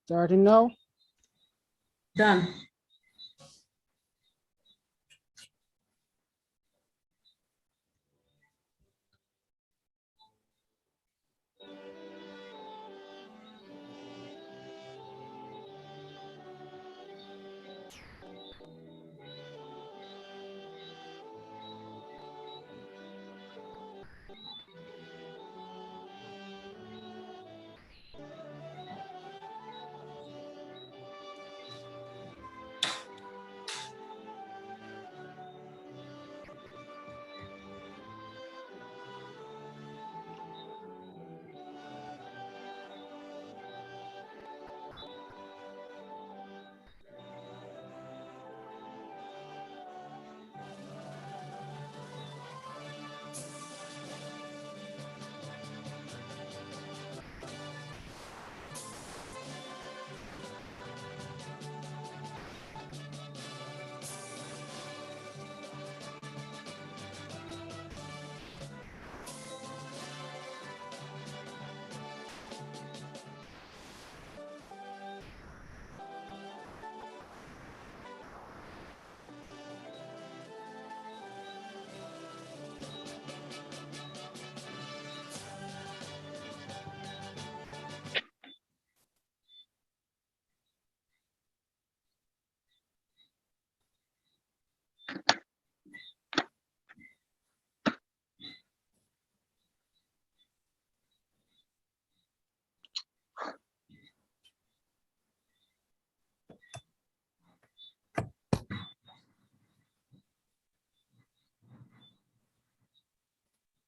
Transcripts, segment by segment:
Starting now. Done.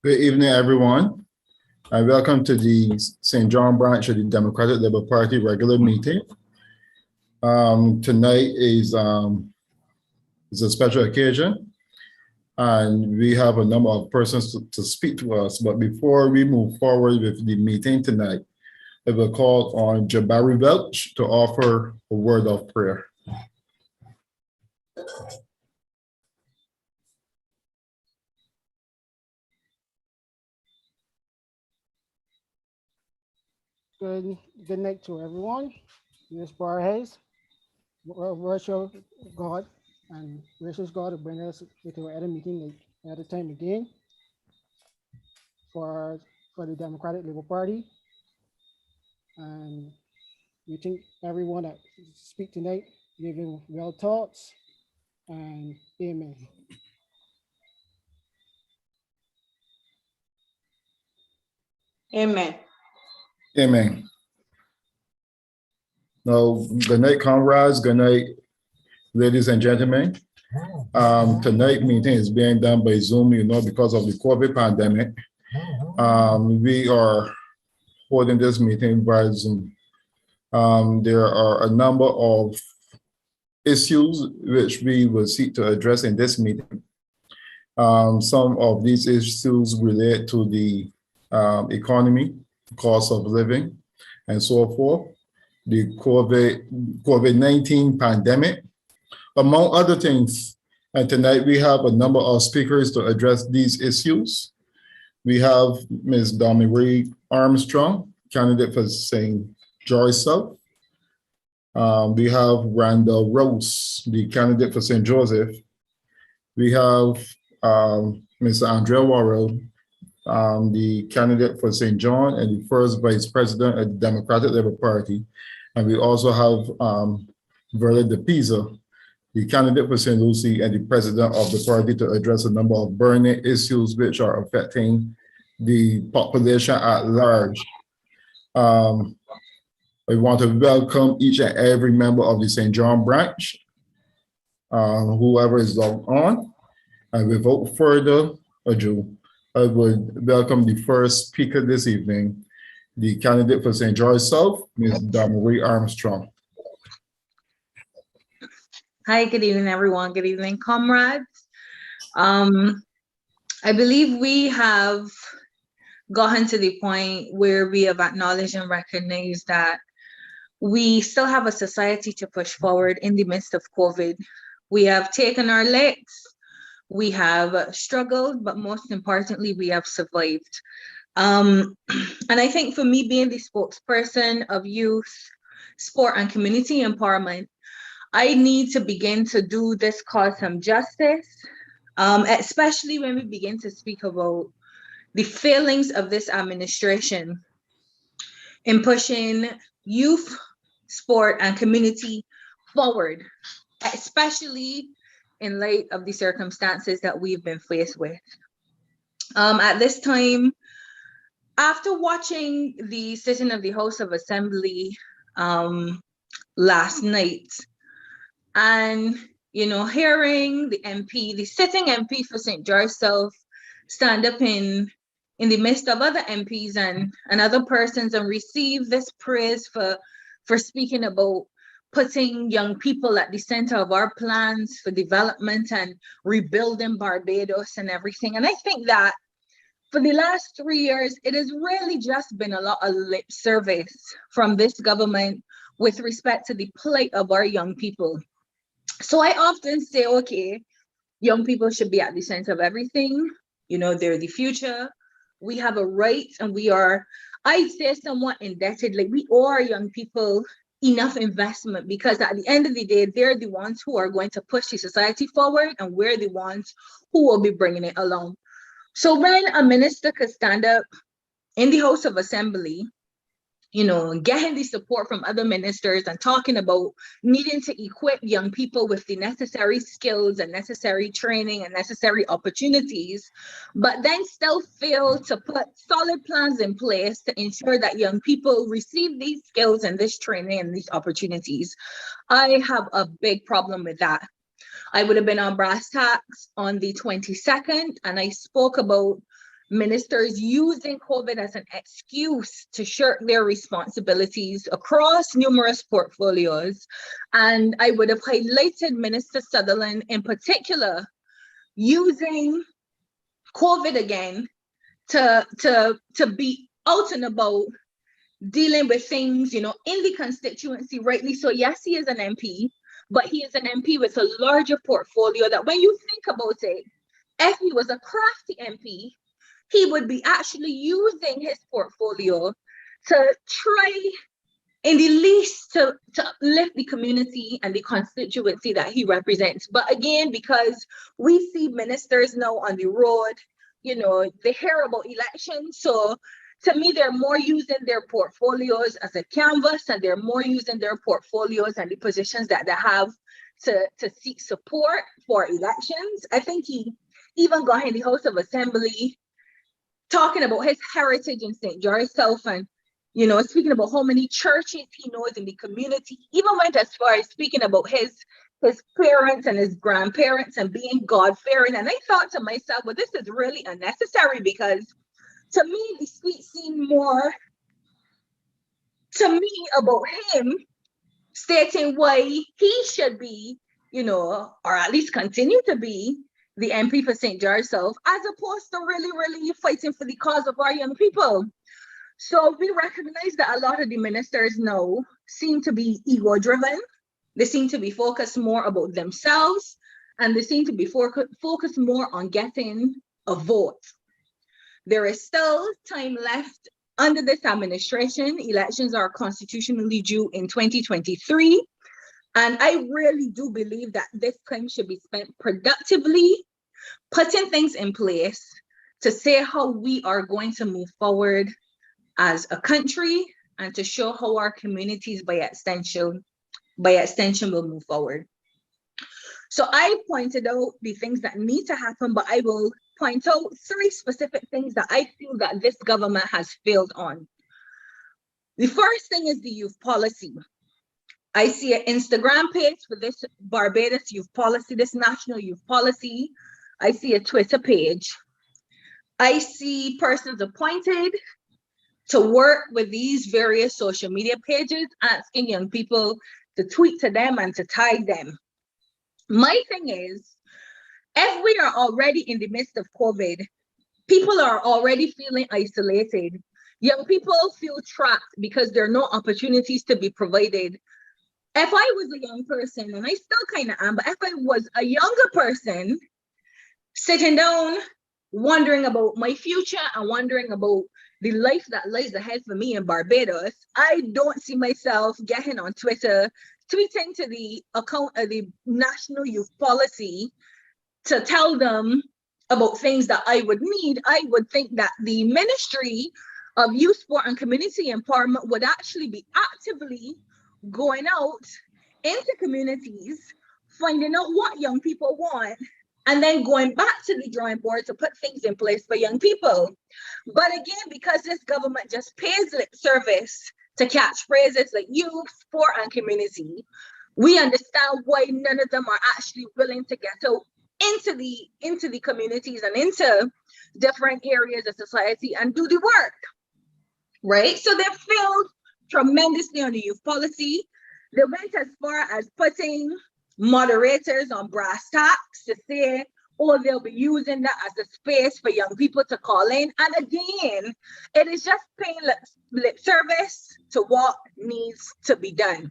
Good evening, everyone, and welcome to the St. John branch of the Democratic Labour Party regular meeting. Tonight is a special occasion, and we have a number of persons to speak to us. But before we move forward with the meeting tonight, I will call on Jabari Welch to offer a word of prayer. Good night to everyone. Ms. Barhes, worship God and gracious God to bring us into another meeting at a time again for the Democratic Labour Party. And we think everyone that speak tonight, giving well thoughts, and amen. Amen. Amen. Now, good night, comrades. Good night, ladies and gentlemen. Tonight meeting is being done by Zoom, because of the COVID pandemic. We are holding this meeting by Zoom. There are a number of issues which we will seek to address in this meeting. Some of these issues relate to the economy, cost of living, and so forth, the COVID-19 pandemic, among other things. And tonight we have a number of speakers to address these issues. We have Ms. Donna-Marie Armstrong, candidate for St. George South. We have Randall Rose, the candidate for St. Joseph. We have Mr. Andrea Worrell, the candidate for St. John and the first vice president of the Democratic Labour Party. And we also have Verla De Pisa, the candidate for St. Lucie and the president of the party, to address a number of burning issues which are affecting the population at large. I want to welcome each and every member of the St. John branch, whoever is logged on. And without further ado, I would welcome the first speaker this evening, the candidate for St. George South, Ms. Donna-Marie Armstrong. Hi, good evening, everyone. Good evening, comrades. I believe we have gotten to the point where we have acknowledged and recognized that we still have a society to push forward in the midst of COVID. We have taken our licks, we have struggled, but most importantly, we have survived. And I think for me, being the spokesperson of youth, sport, and community empowerment, I need to begin to do this cause some justice, especially when we begin to speak about the failings of this administration in pushing youth, sport, and community forward, especially in light of the circumstances that we've been faced with. At this time, after watching the sitting of the House of Assembly last night, and hearing the MP, the sitting MP for St. George South, stand up in the midst of other MPs and other persons and receive this praise for speaking about putting young people at the center of our plans for development and rebuilding Barbados and everything. And I think that for the last 3 years, it has really just been a lot of lip service from this government with respect to the plight of our young people. So I often say, okay, young people should be at the center of everything. They're the future. We have a right, and we are, I'd say, somewhat indebted. Like, we owe our young people enough investment, because at the end of the day, they're the ones who are going to push the society forward, and we're the ones who will be bringing it along. So when a minister could stand up in the House of Assembly, getting the support from other ministers and talking about needing to equip young people with the necessary skills and necessary training and necessary opportunities, but then still fail to put solid plans in place to ensure that young people receive these skills and this training and these opportunities, I have a big problem with that. I would have been on Brass Tacks on the 22nd, and I spoke about ministers using COVID as an excuse to shirk their responsibilities across numerous portfolios. And I would have highlighted Minister Sutherland in particular, using COVID again to be out and about, dealing with things, in the constituency, rightly so. Yes, he is an MP, but he is an MP with a larger portfolio that, when you think about it, if he was a crafty MP, he would be actually using his portfolio to try, in the least, to uplift the community and the constituency that he represents. But again, because we see ministers now on the road, they hear about elections. So to me, they're more using their portfolios as a canvas, and they're more using their portfolios and the positions that they have to seek support for elections. I think he even got in the House of Assembly talking about his heritage in St. George South, and speaking about how many churches he knows in the community. Even went as far as speaking about his parents and his grandparents and being God-fearing. And I thought to myself, well, this is really unnecessary, because to me, the speech seemed more to me about him stating why he should be, or at least continue to be, the MP for St. George South, as opposed to really, really fighting for the cause of our young people. So we recognize that a lot of the ministers now seem to be ego-driven. They seem to be focused more about themselves, and they seem to be focused more on getting a vote. There is still time left under this administration. Elections are constitutionally due in 2023. And I really do believe that this time should be spent productively, putting things in place to say how we are going to move forward as a country, and to show how our communities by extension will move forward. So I pointed out the things that need to happen, but I will point out 3 specific things that I feel that this government has failed on. The first thing is the youth policy. I see an Instagram page for this Barbados youth policy, this national youth policy. I see a Twitter page. I see persons appointed to work with these various social media pages, asking young people to tweet to them and to tag them. My thing is, if we are already in the midst of COVID, people are already feeling isolated. Young people feel trapped because there are no opportunities to be provided. If I was a young person, and I still kind of am, but if I was a younger person sitting down, wondering about my future and wondering about, the life that lies ahead for me in Barbados, I don't see myself getting on Twitter, tweeting to the account of the National Youth Policy to tell them about things that I would need. I would think that the Ministry of Youth, Sport and Community Empowerment would actually be actively going out into communities, finding out what young people want, and then going back to the drawing board to put things in place for young people. But again, because this government just pays lip service to catchphrases like youth, sport, and community, we understand why none of them are actually willing to get out into the communities and into different areas of society and do the work, right? So they failed tremendously on the youth policy. They went as far as putting moderators on brass tacks to say, oh, they'll be using that as a space for young people to call in. And again, it is just paying lip service to what needs to be done.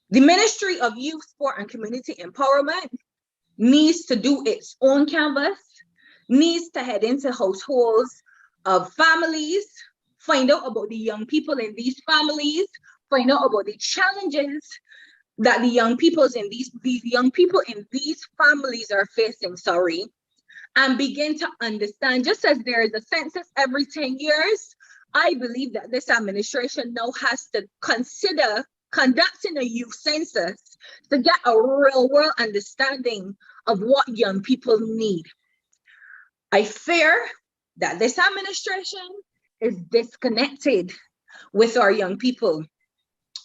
The Ministry of Youth, Sport and Community Empowerment needs to do its own canvas, needs to head into households of families, find out about the young people in these families, find out about the challenges that the young people in these families are facing, and begin to understand. Just as there is a census every 10 years, I believe that this administration now has to consider conducting a youth census to get a real world understanding of what young people need. I fear that this administration is disconnected with our young people.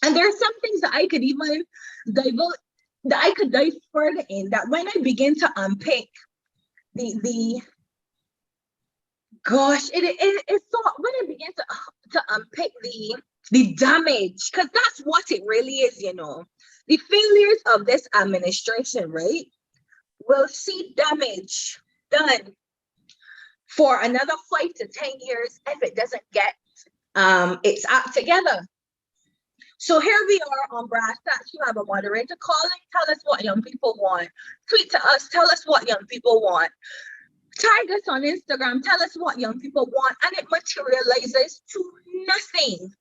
And there are some things that I could even dive further in, that when I begin to unpick it's so, when I begin to unpick the damage, because that's what it really is, the failures of this administration, right, will see damage done for another 5 to 10 years if it doesn't get its act together. So here we are on brass tacks. You have a moderator calling, tell us what young people want. Tweet to us, tell us what young people want. Tag us on Instagram, tell us what young people want, and it materializes to nothing.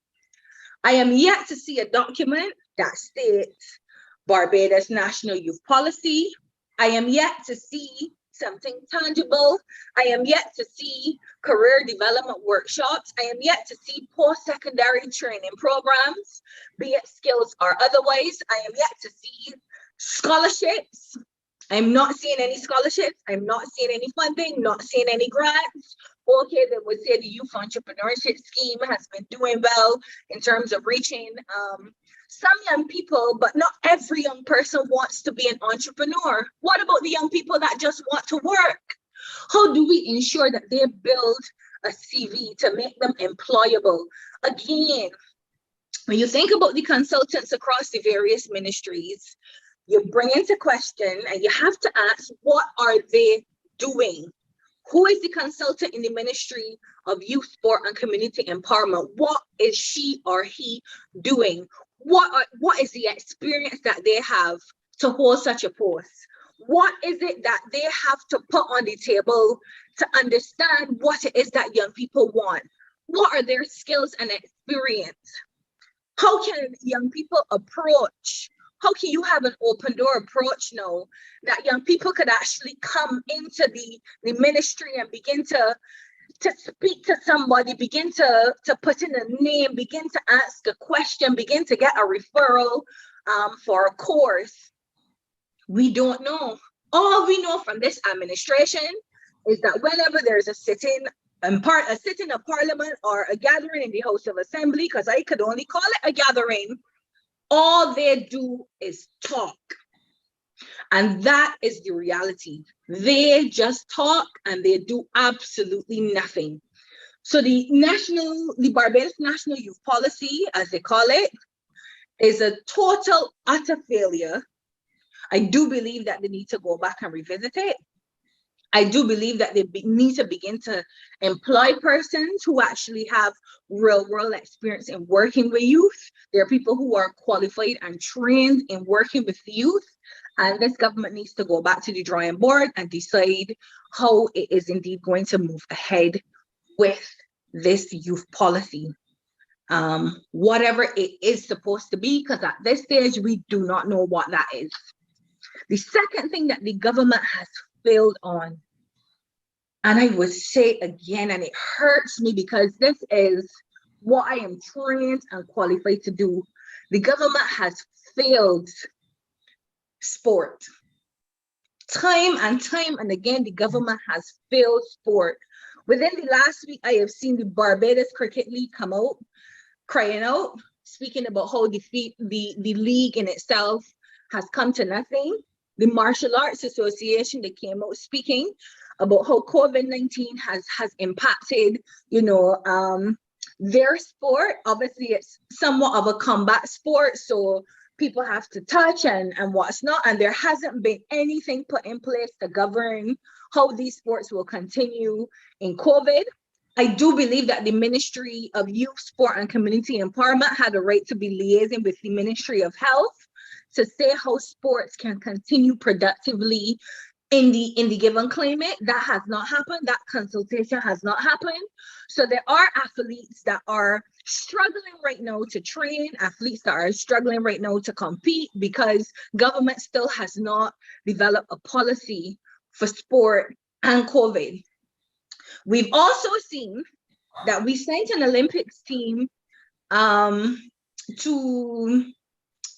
I am yet to see a document that states Barbados National Youth Policy. I am yet to see something tangible. I am yet to see career development workshops. I am yet to see post-secondary training programs, be it skills or otherwise. I am yet to see scholarships. I'm not seeing any scholarships. I'm not seeing any funding, not seeing any grants. Okay, they would say the youth entrepreneurship scheme has been doing well in terms of reaching some young people, but not every young person wants to be an entrepreneur. What about the young people that just want to work? How do we ensure that they build a CV to make them employable? Again, when you think about the consultants across the various ministries, you bring into question and you have to ask, what are they doing? Who is the consultant in the Ministry of Youth, Sport and Community Empowerment? What is she or he doing? What is the experience that they have to hold such a post? What is it that they have to put on the table to understand what it is that young people want? What are their skills and experience? How can young people approach? How can you have an open door approach now that young people could actually come into the ministry and begin to speak to somebody, begin to put in a name, begin to ask a question, begin to get a referral for a course? We don't know. All we know from this administration is that whenever there's a sitting of parliament or a gathering in the House of Assembly, because I could only call it a gathering, all they do is talk. And that is the reality. They just talk and they do absolutely nothing. So the Barbados National Youth Policy, as they call it, is a total, utter failure. I do believe that they need to go back and revisit it. I do believe that they need to begin to employ persons who actually have real world experience in working with youth. There are people who are qualified and trained in working with youth. And this government needs to go back to the drawing board and decide how it is indeed going to move ahead with this youth policy, whatever it is supposed to be, because at this stage, we do not know what that is. The second thing that the government has failed on, and I would say again, and it hurts me because this is what I am trained and qualified to do. The government has failed sport. Time and again, the government has failed sport. Within the last week, I have seen the Barbados Cricket League come out, crying out, speaking about how the league in itself has come to nothing. The Martial Arts Association, they came out speaking about how COVID-19 has impacted, their sport. Obviously, it's somewhat of a combat sport, so people have to touch and what's not, and there hasn't been anything put in place to govern how these sports will continue in COVID. I do believe that the Ministry of Youth, Sport and Community Empowerment had a right to be liaising with the Ministry of Health to say how sports can continue productively in the given climate. That has not happened. That consultation has not happened. So there are athletes that are struggling right now to train, athletes that are struggling right now to compete because government still has not developed a policy for sport and COVID. We've also seen that we sent an Olympics team to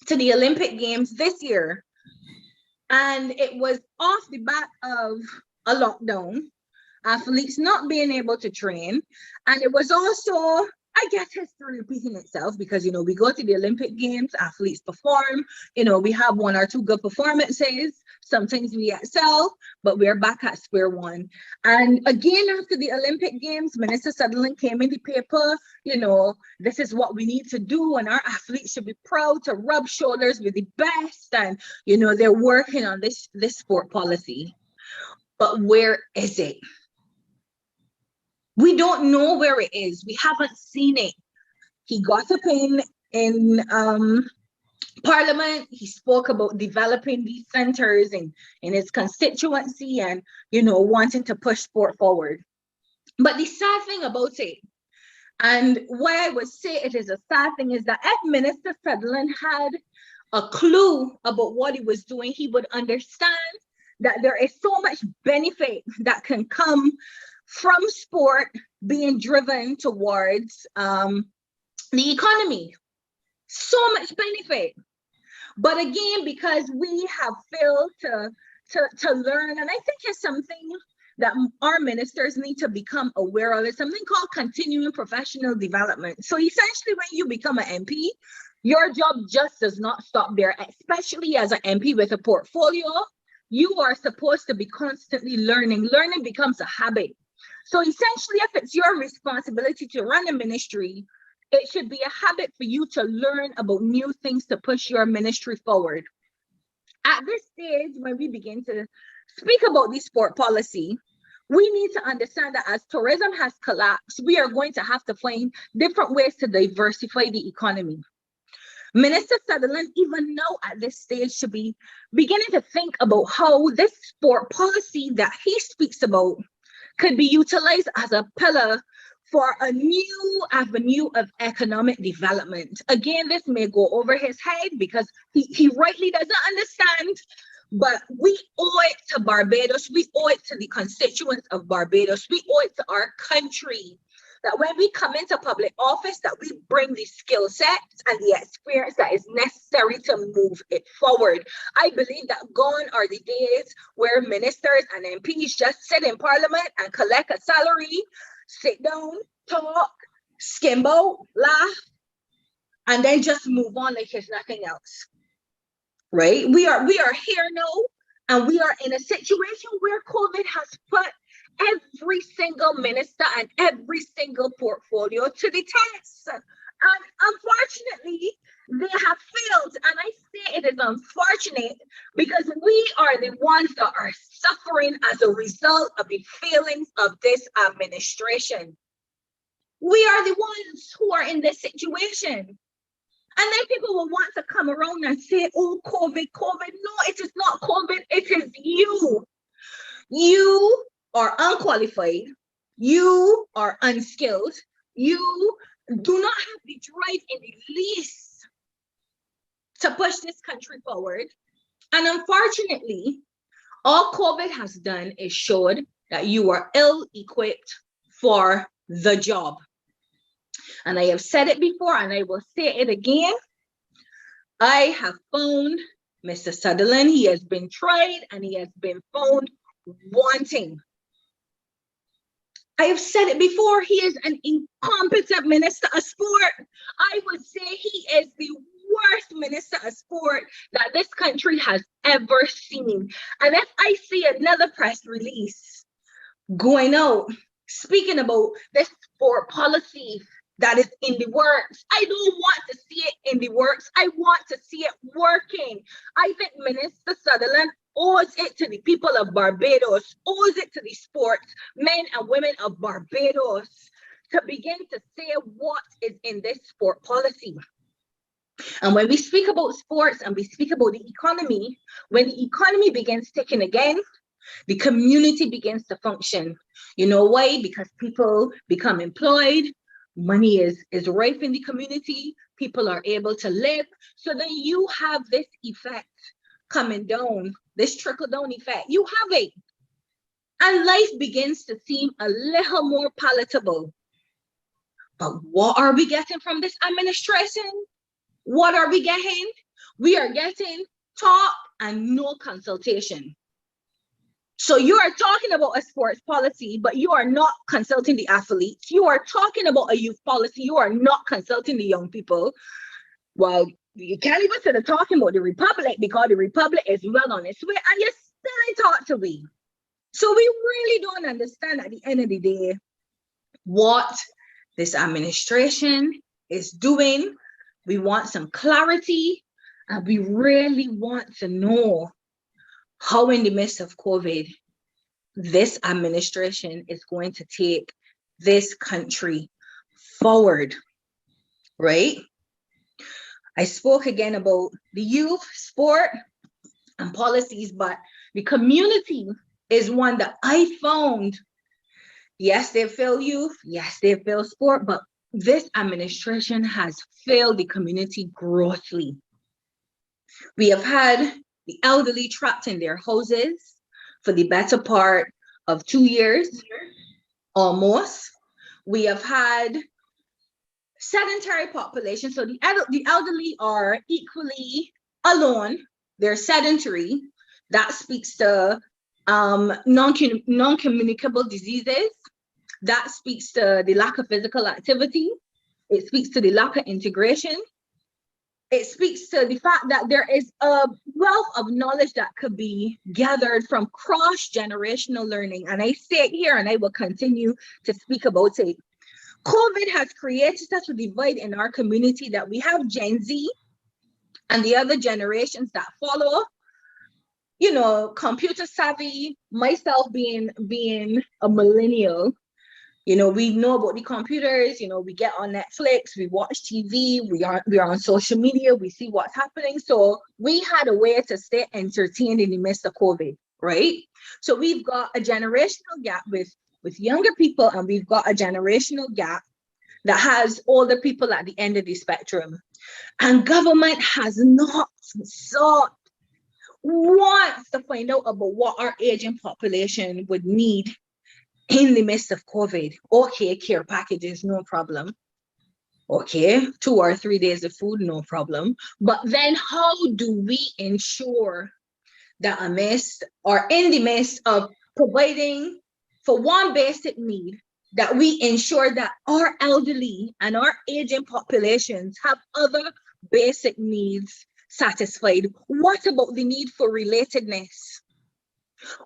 the Olympic Games this year. And it was off the back of a lockdown, athletes not being able to train. And it was also, I guess, history repeating itself because, we go to the Olympic Games, athletes perform, we have one or two good performances. Sometimes we excel, but we're back at square one. And again, after the Olympic Games, Minister Sutherland came in the paper, this is what we need to do. And our athletes should be proud to rub shoulders with the best. And, they're working on this sport policy. But where is it? We don't know where it is. We haven't seen it. He got up in Parliament. He spoke about developing these centers in his constituency and, wanting to push sport forward. But the sad thing about it, and why I would say it is a sad thing, is that if Minister Sutherland had a clue about what he was doing, he would understand that there is so much benefit that can come from sport being driven towards the economy. So much benefit. But again, because we have failed to learn, and I think it's something that our ministers need to become aware of, is something called continuing professional development. So essentially, when you become an MP, your job just does not stop there, especially as an MP with a portfolio. You are supposed to be constantly learning. Learning becomes a habit. So essentially, if it's your responsibility to run a ministry, it should be a habit for you to learn about new things to push your ministry forward. At this stage, when we begin to speak about the sport policy, we need to understand that as tourism has collapsed, we are going to have to find different ways to diversify the economy. Minister Sutherland, even now at this stage, should be beginning to think about how this sport policy that he speaks about could be utilized as a pillar for a new avenue of economic development. Again, this may go over his head because he rightly doesn't understand, but we owe it to Barbados, we owe it to the constituents of Barbados, we owe it to our country that when we come into public office, that we bring the skill sets and the experience that is necessary to move it forward. I believe that gone are the days where ministers and MPs just sit in Parliament and collect a salary, sit down, talk, skimbo, laugh, and then just move on like it's nothing else. Right? We are here now, and we are in a situation where COVID has put every single minister and every single portfolio to the test. And unfortunately, they have failed. And I say it is unfortunate because we are the ones that are suffering as a result of the failings of this administration. We are the ones who are in this situation. And then people will want to come around and say, oh, COVID. No, it is not COVID. It is you. You are unqualified, you are unskilled, You do not have the drive in the least to push this country forward. And unfortunately, all COVID has done is showed that you are ill-equipped for the job. And I have said it before and I will say it again. I have found Mr. Sutherland. He has been tried and he has been found wanting. I have said it before, he is an incompetent minister of sport. I would say he is the worst minister of sport that this country has ever seen. And if I see another press release going out, speaking about this sport policy that is in the works, I don't want to see it in the works. I want to see it working. I think Minister Sutherland owes it to the people of Barbados, owes it to the sports men and women of Barbados to begin to say what is in this sport policy. And when we speak about sports and we speak about the economy, when the economy begins ticking again, the community begins to function. You know why? Because people become employed, money is rife in the community, people are able to live. So then you have this effect coming down, this trickle-down effect. You have it. And life begins to seem a little more palatable. But what are we getting from this administration? What are we getting? We are getting talk and no consultation. So you are talking about a sports policy, but you are not consulting the athletes. You are talking about a youth policy. You are not consulting the young people. Well, you can't even start talking about the Republic because the Republic is well on its way and you still ain't talk to me. So we really don't understand at the end of the day what this administration is doing. We want some clarity and we really want to know how in the midst of COVID, this administration is going to take this country forward, right? I spoke again about the youth, sport, and policies, but the community is one that I found. Yes, they fail youth. Yes, they fail sport, but this administration has failed the community grossly. We have had the elderly trapped in their houses for the better part of 2 years, almost. We have had sedentary population. So the elderly are equally alone. They're sedentary. That speaks to non-communicable diseases. That speaks to the lack of physical activity. It speaks to the lack of integration. It speaks to the fact that there is a wealth of knowledge that could be gathered from cross-generational learning. And I say it here and I will continue to speak about it. COVID has created such a divide in our community that we have Gen Z and the other generations that follow, you know, computer savvy, myself being a millennial. You know, we know about the computers, you know, we get on Netflix, we watch TV, we are on social media, we see what's happening. So we had a way to stay entertained in the midst of COVID, right? So we've got a generational gap with younger people, and we've got a generational gap that has older people at the end of the spectrum. And government has not sought once to find out about what our aging population would need in the midst of COVID. Okay, care packages, no problem. Okay, 2 or 3 days of food, no problem. But then how do we ensure that in the midst of providing for one basic need, that we ensure that our elderly and our aging populations have other basic needs satisfied? What about the need for relatedness?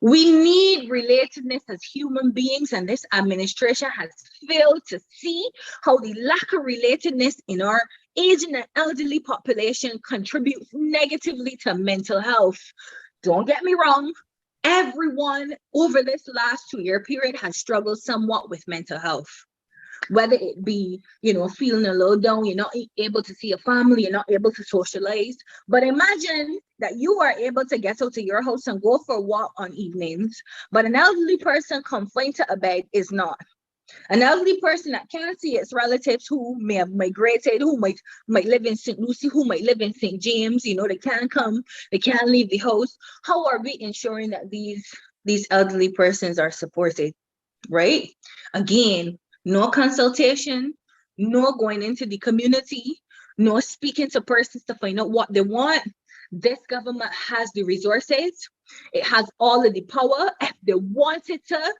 We need relatedness as human beings, and this administration has failed to see how the lack of relatedness in our aging and elderly population contributes negatively to mental health. Don't get me wrong, everyone over this last 2-year period has struggled somewhat with mental health. Whether it be, you know, feeling a little down, you're not able to see a family, you're not able to socialize. But imagine that you are able to get out to your house and go for a walk on evenings, but an elderly person confined to a bed is not. An elderly person that can't see its relatives who may have migrated, who might live in St. Lucie, who might live in St. James, you know, they can't come, they can't leave the house. How are we ensuring that these elderly persons are supported, right? Again, no consultation, no going into the community, no speaking to persons to find out what they want. This government has the resources. It has all of the power. If they wanted to,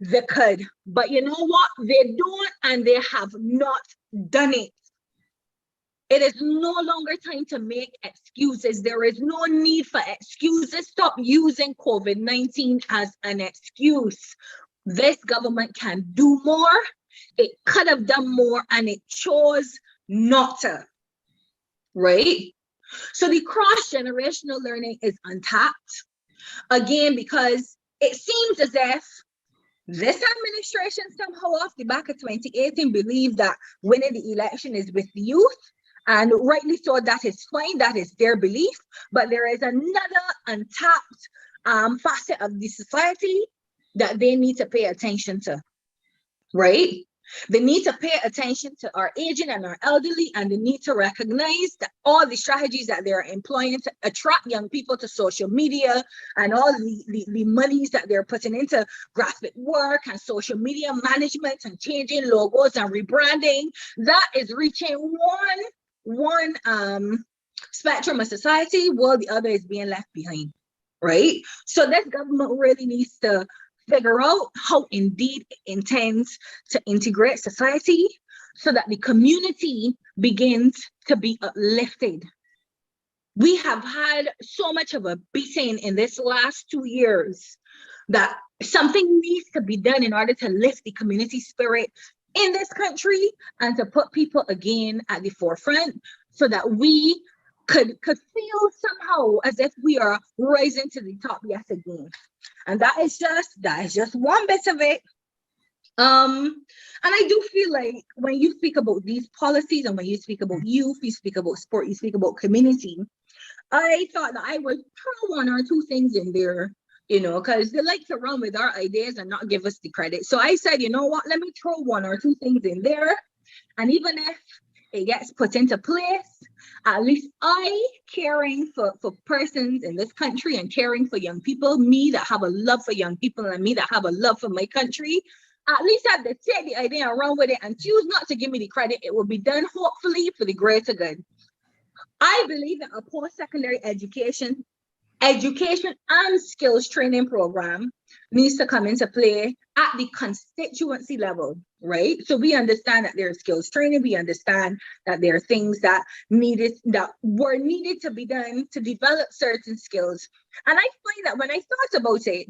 they could. But you know what? They don't, and they have not done it. It is no longer time to make excuses. There is no need for excuses. Stop using COVID-19 as an excuse. This government can do more. It could have done more, and it chose not to, right? So the cross-generational learning is untapped, again, because it seems as if this administration somehow off the back of 2018 believed that winning the election is with the youth, and rightly so, that is fine, that is their belief, but there is another untapped facet of the society that they need to pay attention to, right? They need to pay attention to our aging and our elderly, and they need to recognize that all the strategies that they're employing to attract young people to social media and all the monies that they're putting into graphic work and social media management and changing logos and rebranding, that is reaching one spectrum of society while the other is being left behind, right? So this government really needs to figure out how indeed it intends to integrate society so that the community begins to be uplifted. We have had so much of a beating in this last 2 years that something needs to be done in order to lift the community spirit in this country and to put people again at the forefront so that we could feel somehow as if we are rising to the top yet again. And that is just one bit of it. And I do feel like when you speak about these policies and when you speak about youth, you speak about sport, you speak about community, I thought that I would throw one or two things in there, you know, because they like to run with our ideas and not give us the credit. So I said, you know what, let me throw one or two things in there. And even if it gets put into place, at least I, caring for persons in this country and caring for young people, me that have a love for young people and me that have a love for my country, at least I have to take the idea and run with it and choose not to give me the credit. It will be done hopefully for the greater good. I believe that a post-secondary education and skills training program needs to come into play at the constituency level, right? So we understand that there's skills training, we understand that there are things that were needed to be done to develop certain skills. And I find that when I thought about it,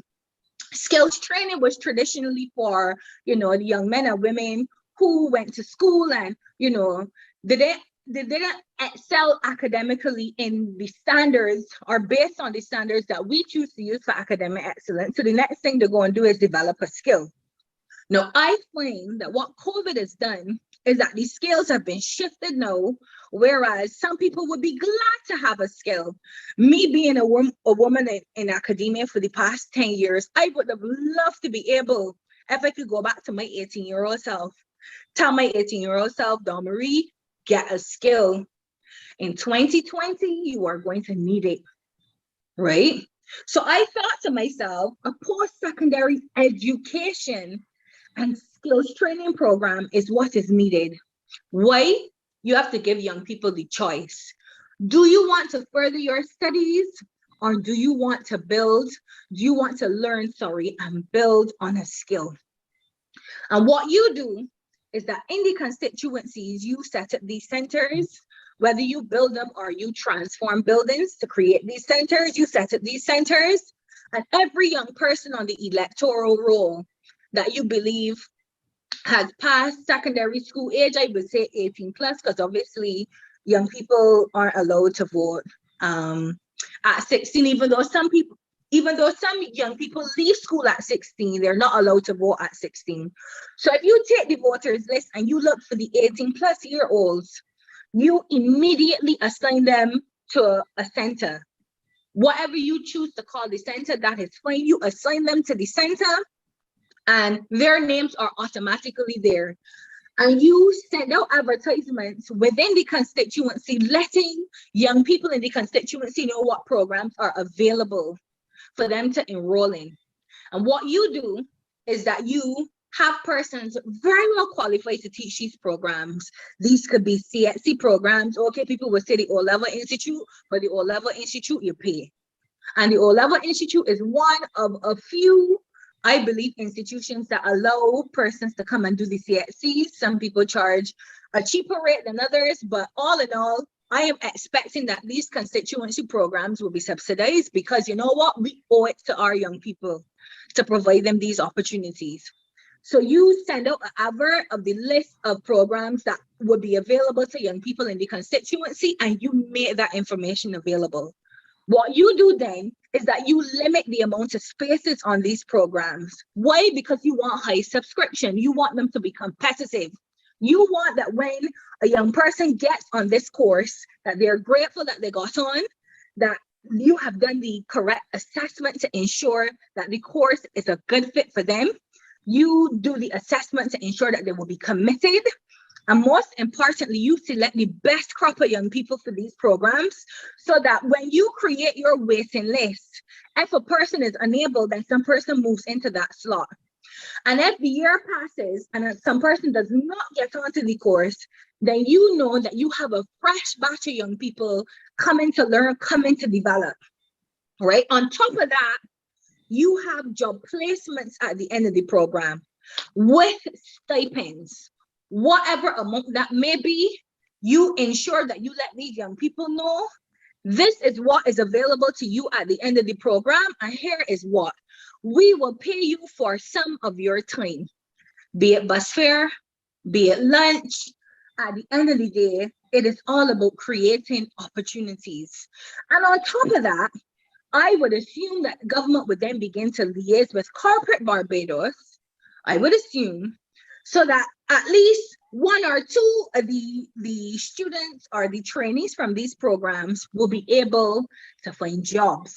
skills training was traditionally for, you know, the young men and women who went to school and, you know, they didn't excel academically in the standards or based on the standards that we choose to use for academic excellence. So the next thing to go and do is develop a skill. Now, I find that what COVID has done is that these skills have been shifted now, whereas some people would be glad to have a skill. Me being a woman in academia for the past 10 years, I would have loved to be able, if I could go back to my 18-year-old self, tell my 18-year-old self, Dawn Marie, get a skill. In 2020, you are going to need it, right? So I thought to myself, a post-secondary education and skills training program is what is needed. Why? You have to give young people the choice. Do you want to further your studies, or do you want to learn, and build on a skill? And what you do is that in the constituencies, you set up these centers, whether you build them or you transform buildings to create these centers, you set up these centers, and every young person on the electoral roll that you believe has passed secondary school age, I would say 18 plus, because obviously young people aren't allowed to vote at 16, even though some young people leave school at 16, they're not allowed to vote at 16. So if you take the voters list and you look for the 18 plus year olds, you immediately assign them to a center. Whatever you choose to call the center, that is fine. You assign them to the center. and their names are automatically there. And you send out advertisements within the constituency, letting young people in the constituency know what programs are available for them to enroll in. And what you do is that you have persons very well qualified to teach these programs. These could be CXC programs. Okay, people will say the O-Level Institute. For the O-Level Institute, you pay. And the O-Level Institute is one of a few, I believe, institutions that allow persons to come and do the CXC. Some people charge a cheaper rate than others, but all in all, I am expecting that these constituency programs will be subsidized, because you know what? We owe it to our young people to provide them these opportunities. So you send out an advert of the list of programs that would be available to young people in the constituency, and you make that information available. What you do then is that you limit the amount of spaces on these programs. Why? Because you want high subscription. You want them to be competitive. You want that when a young person gets on this course, that they're grateful that they got on, that you have done the correct assessment to ensure that the course is a good fit for them. You do the assessment to ensure that they will be committed. And most importantly, you select the best crop of young people for these programs, so that when you create your waiting list, if a person is unable, then some person moves into that slot. And if the year passes and some person does not get onto the course, then you know that you have a fresh batch of young people coming to learn, coming to develop, right? On top of that, you have job placements at the end of the program with stipends. Whatever amount that may be, you ensure that you let these young people know this is what is available to you at the end of the program, and here is what. We will pay you for some of your time, be it bus fare, be it lunch. At the end of the day, it is all about creating opportunities. And on top of that, I would assume that the government would then begin to liaise with corporate Barbados, I would assume, so that at least one or two of the students or the trainees from these programs will be able to find jobs.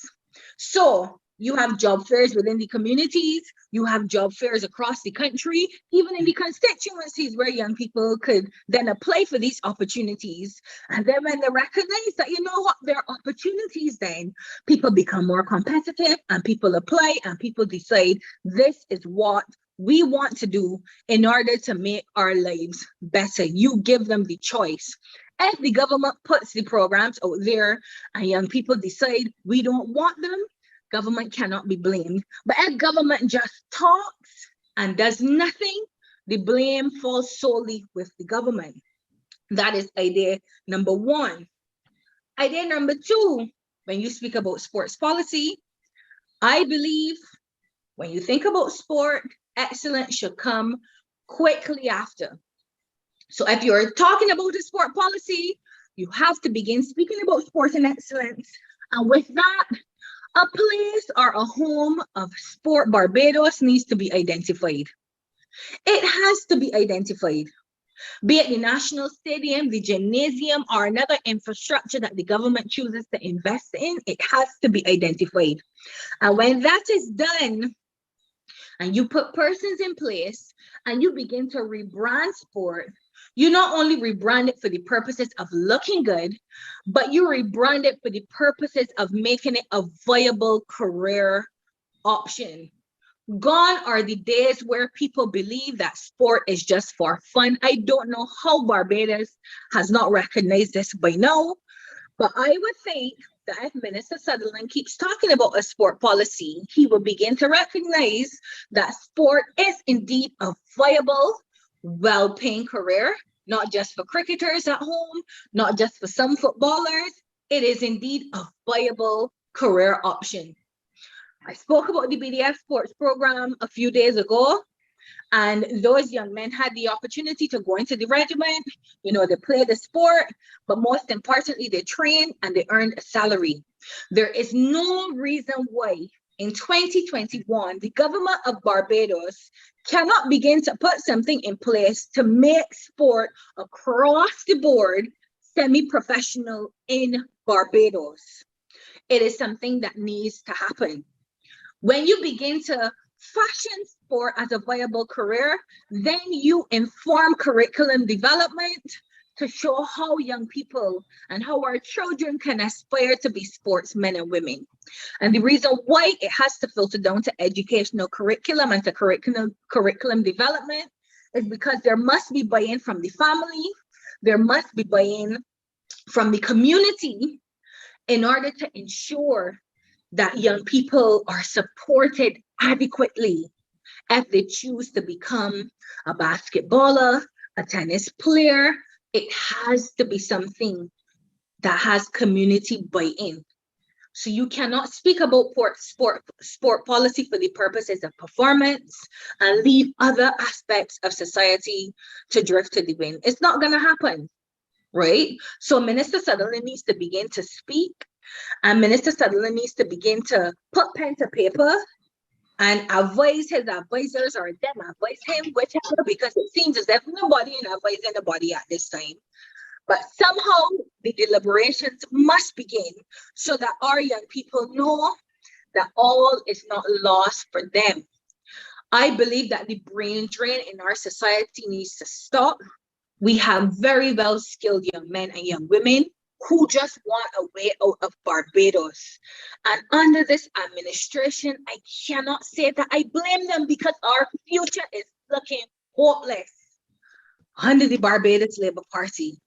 So you have job fairs within the communities, you have job fairs across the country, even in the constituencies where young people could then apply for these opportunities. And then when they recognize that, you know what, there are opportunities, then people become more competitive and people apply and people decide this is what we want to do in order to make our lives better. You give them the choice. If the government puts the programs out there and young people decide we don't want them, government cannot be blamed. But if government just talks and does nothing, the blame falls solely with the government. That is idea number one. Idea number two, when you speak about sports policy, I believe when you think about sport, excellence should come quickly after. So if you're talking about a sport policy, you have to begin speaking about sport and excellence. And with that, a place or a home of Sport Barbados needs to be identified. It has to be identified. Be it the national stadium, the gymnasium, or another infrastructure that the government chooses to invest in, it has to be identified. And when that is done, and you put persons in place, and you begin to rebrand sport, you not only rebrand it for the purposes of looking good, but you rebrand it for the purposes of making it a viable career option. Gone are the days where people believe that sport is just for fun. I don't know how Barbados has not recognized this by now, but I would think that if Minister Sutherland keeps talking about a sport policy, he will begin to recognize that sport is indeed a viable, well-paying career, not just for cricketers at home, not just for some footballers. It is indeed a viable career option. I spoke about the BDF sports program a few days ago, and those young men had the opportunity to go into the regiment. You know, they play the sport, but most importantly, they train and they earned a salary. There is no reason why in 2021, the government of Barbados cannot begin to put something in place to make sport across the board semi-professional in Barbados. It is something that needs to happen. When you begin to fashion sport as a viable career, then you inform curriculum development to show how young people and how our children can aspire to be sportsmen and women. And the reason why it has to filter down to educational curriculum and to curriculum development is because there must be buy-in from the family, there must be buy-in from the community in order to ensure that young people are supported adequately if they choose to become a basketballer, a tennis player. It has to be something that has community buy-in. So you cannot speak about sport policy for the purposes of performance and leave other aspects of society to drift to the wind. It's not going to happen, right? So Minister Sutherland needs to begin to speak, and Minister Sutherland needs to begin to put pen to paper and advise his advisors or them advise him, whichever, because it seems as if nobody is advising the body at this time. But somehow the deliberations must begin so that our young people know that all is not lost for them. I believe that the brain drain in our society needs to stop. We have very well-skilled young men and young women who just want a way out of Barbados. And under this administration, I cannot say that I blame them because our future is looking hopeless under the Barbados Labour Party.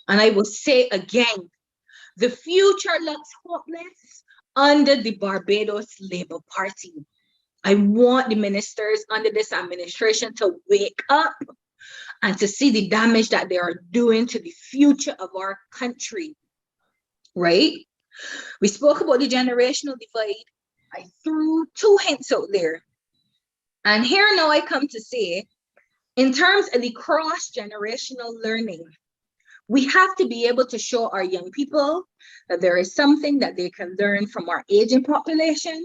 And I will say again, the future looks hopeless under the Barbados Labour Party. I want the ministers under this administration to wake up and to see the damage that they are doing to the future of our country, right? We spoke about the generational divide. I threw 2 hints out there. And here now I come to say, in terms of the cross-generational learning, we have to be able to show our young people that there is something that they can learn from our aging population.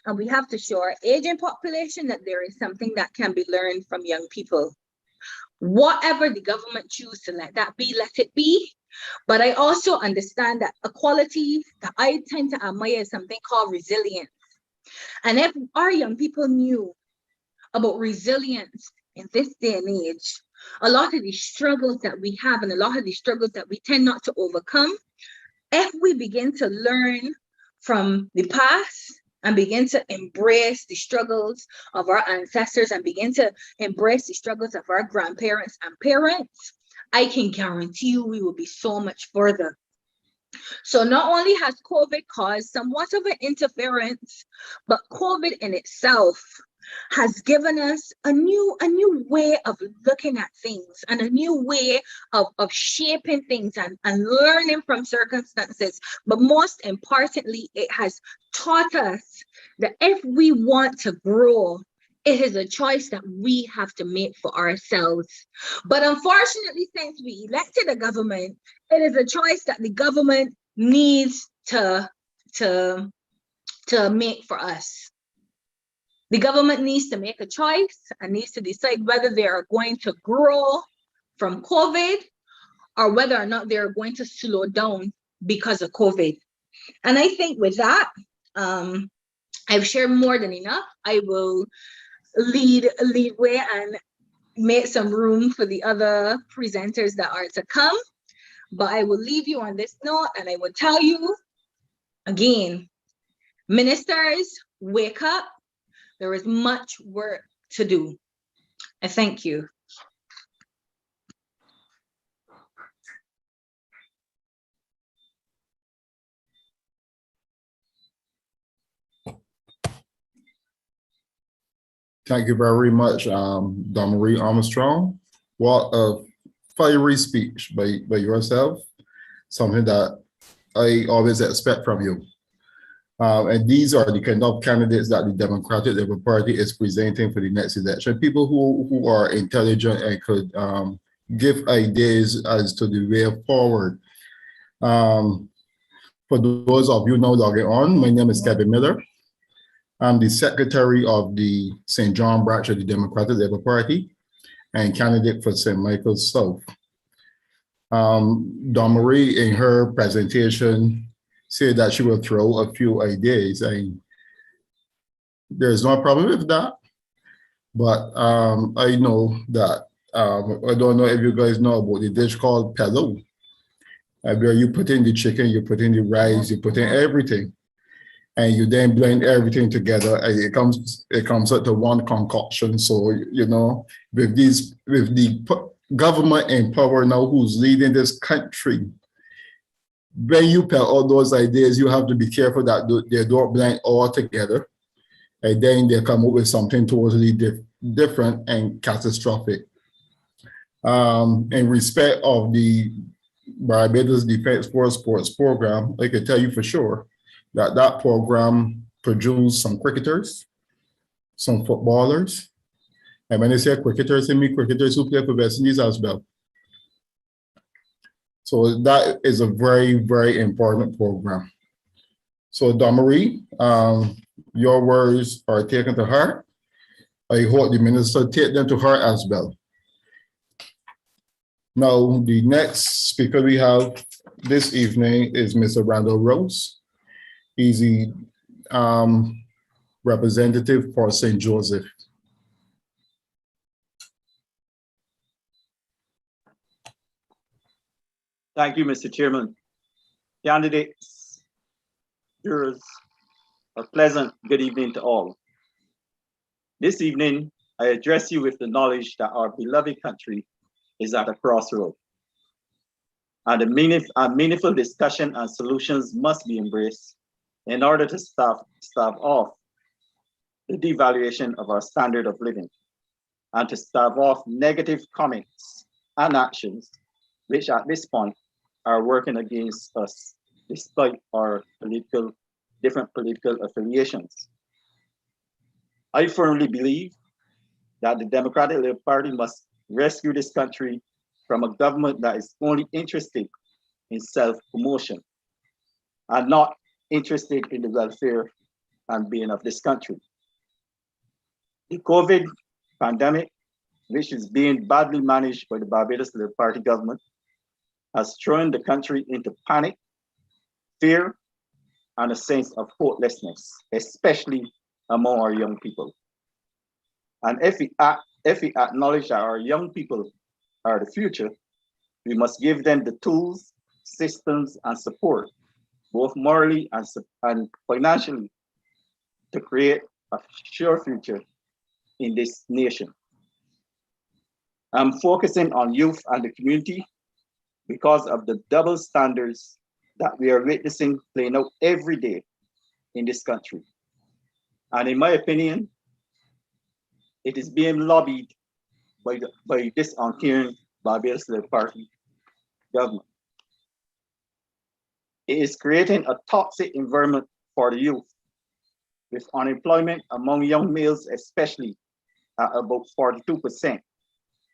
And we have to show our aging population that there is something that can be learned from young people. Whatever the government chooses to let that be, let it be. But I also understand that a quality that I tend to admire is something called resilience. And if our young people knew about resilience in this day and age, a lot of the struggles that we have and a lot of the struggles that we tend not to overcome, if we begin to learn from the past and begin to embrace the struggles of our ancestors and begin to embrace the struggles of our grandparents and parents, I can guarantee you we will be so much further. So not only has COVID caused somewhat of an interference, but COVID in itself has given us a new way of looking at things and a new way of shaping things and learning from circumstances. But most importantly, it has taught us that if we want to grow, it is a choice that we have to make for ourselves. But unfortunately, since we elected a government, it is a choice that the government needs to make for us. The government needs to make a choice and needs to decide whether they are going to grow from COVID or whether or not they are going to slow down because of COVID. And I think with that, I've shared more than enough. I will lead way and make some room for the other presenters that are to come. But I will leave you on this note and I will tell you again, ministers, wake up. There is much work to do. I thank you. Thank you very much, Damarie Armstrong. What a fiery speech by yourself, something that I always expect from you. And these are the kind of candidates that the Democratic Labour Party is presenting for the next election. People who are intelligent and could give ideas as to the way forward. For those of you now logging on, my name is Kevin Miller. I'm the secretary of the St. John branch of the Democratic Labour Party and candidate for St. Michael's South. Damarie, in her presentation, said that she will throw a few ideas. And there's no problem with that. But I know that I don't know if you guys know about the dish called Pello, where you put in the chicken, you put in the rice, you put in everything, and you then blend everything together, and it comes out to one concoction. So with the government in power now, who's leading this country, when you put all those ideas, you have to be careful that they don't blend all together, and then they come up with something totally different and catastrophic. In respect of the Barbados Defense Force Sports Program, I can tell you for sure that that program produced some cricketers, some footballers, and when I say cricketers, I mean cricketers who play for West Indies as well. So that is a very, very important program. So Damarie, your words are taken to heart. I hope the minister take them to heart as well. Now, the next speaker we have this evening is Mr. Randall Rose. He's the representative for St. Joseph. Thank you, Mr. Chairman. Candidates, jurors, a pleasant good evening to all. This evening, I address you with the knowledge that our beloved country is at a crossroad, and a meaningful discussion and solutions must be embraced in order to stave off the devaluation of our standard of living and to stave off negative comments and actions which at this point are working against us despite our different political affiliations. I firmly believe that the Democratic Labour Party must rescue this country from a government that is only interested in self-promotion and not interested in the welfare and being of this country. The COVID pandemic, which is being badly managed by the Barbados Labour Party government, has thrown the country into panic, fear, and a sense of hopelessness, especially among our young people. And if we acknowledge that our young people are the future, we must give them the tools, systems, and support, both morally and financially, to create a sure future in this nation. I'm focusing on youth and the community because of the double standards that we are witnessing playing out every day in this country. And in my opinion, it is being lobbied by this uncaring Barbados Labour Party government. It is creating a toxic environment for the youth, with unemployment among young males especially at about 42%,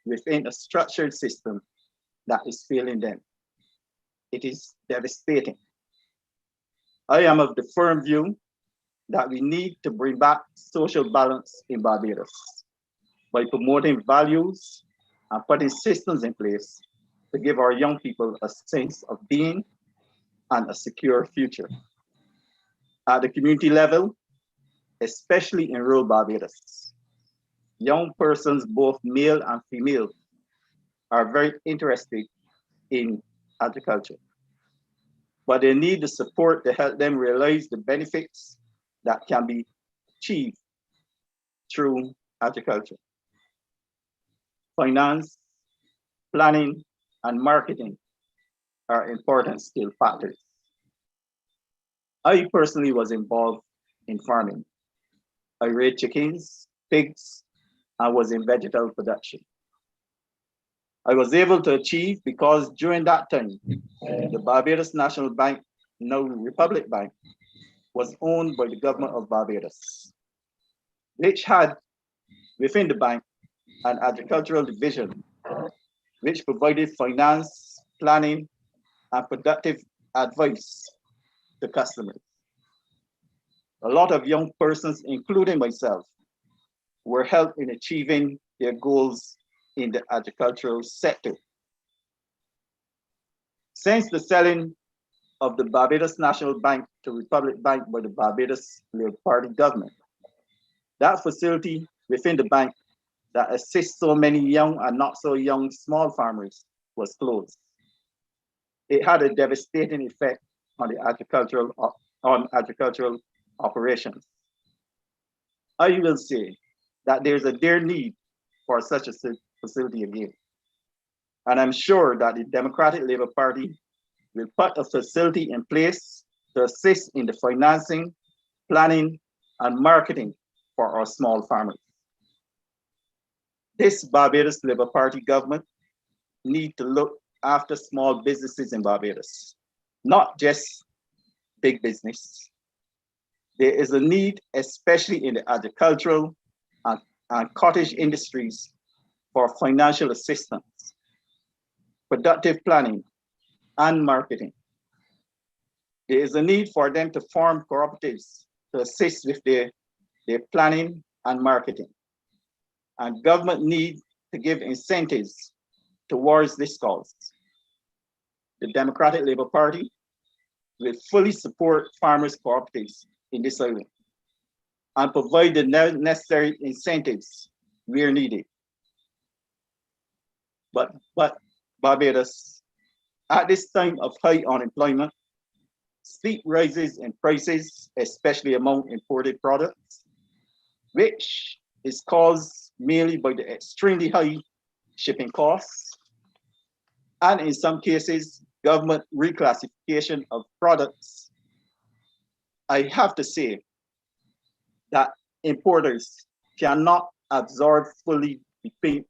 within a structured system that is failing them. It is devastating. I am of the firm view that we need to bring back social balance in Barbados by promoting values and putting systems in place to give our young people a sense of being and a secure future. At the community level, especially in rural Barbados, young persons, both male and female, are very interested in agriculture, but they need the support to help them realize the benefits that can be achieved through agriculture. Finance, planning, and marketing are important skill factors. I personally was involved in farming. I raised chickens, pigs, and was in vegetable production. I was able to achieve because during that time, the Barbados National Bank, now Republic Bank, was owned by the government of Barbados, which had within the bank an agricultural division, which provided finance, planning, and productive advice to customers. A lot of young persons, including myself, were helped in achieving their goals in the agricultural sector. Since the selling of the Barbados National Bank to Republic Bank by the Barbados Labour Party government, That facility within the bank that assists so many young and not so young small farmers was closed. It had a devastating effect on the agricultural operations. I will say that there's a dire need for such a facility again. And I'm sure that the Democratic Labour Party will put a facility in place to assist in the financing, planning, and marketing for our small farmers. This Barbados Labour Party government need to look after small businesses in Barbados, not just big business. There is a need, especially in the agricultural and cottage industries, for financial assistance, productive planning, and marketing. There is a need for them to form cooperatives to assist with their planning and marketing. And government need to give incentives towards this cause. The Democratic Labour Party will fully support farmers' cooperatives in this island and provide the necessary incentives where needed. But Barbados, at this time of high unemployment, steep rises in prices, especially among imported products, which is caused mainly by the extremely high shipping costs, and in some cases, government reclassification of products. I have to say that importers cannot absorb fully between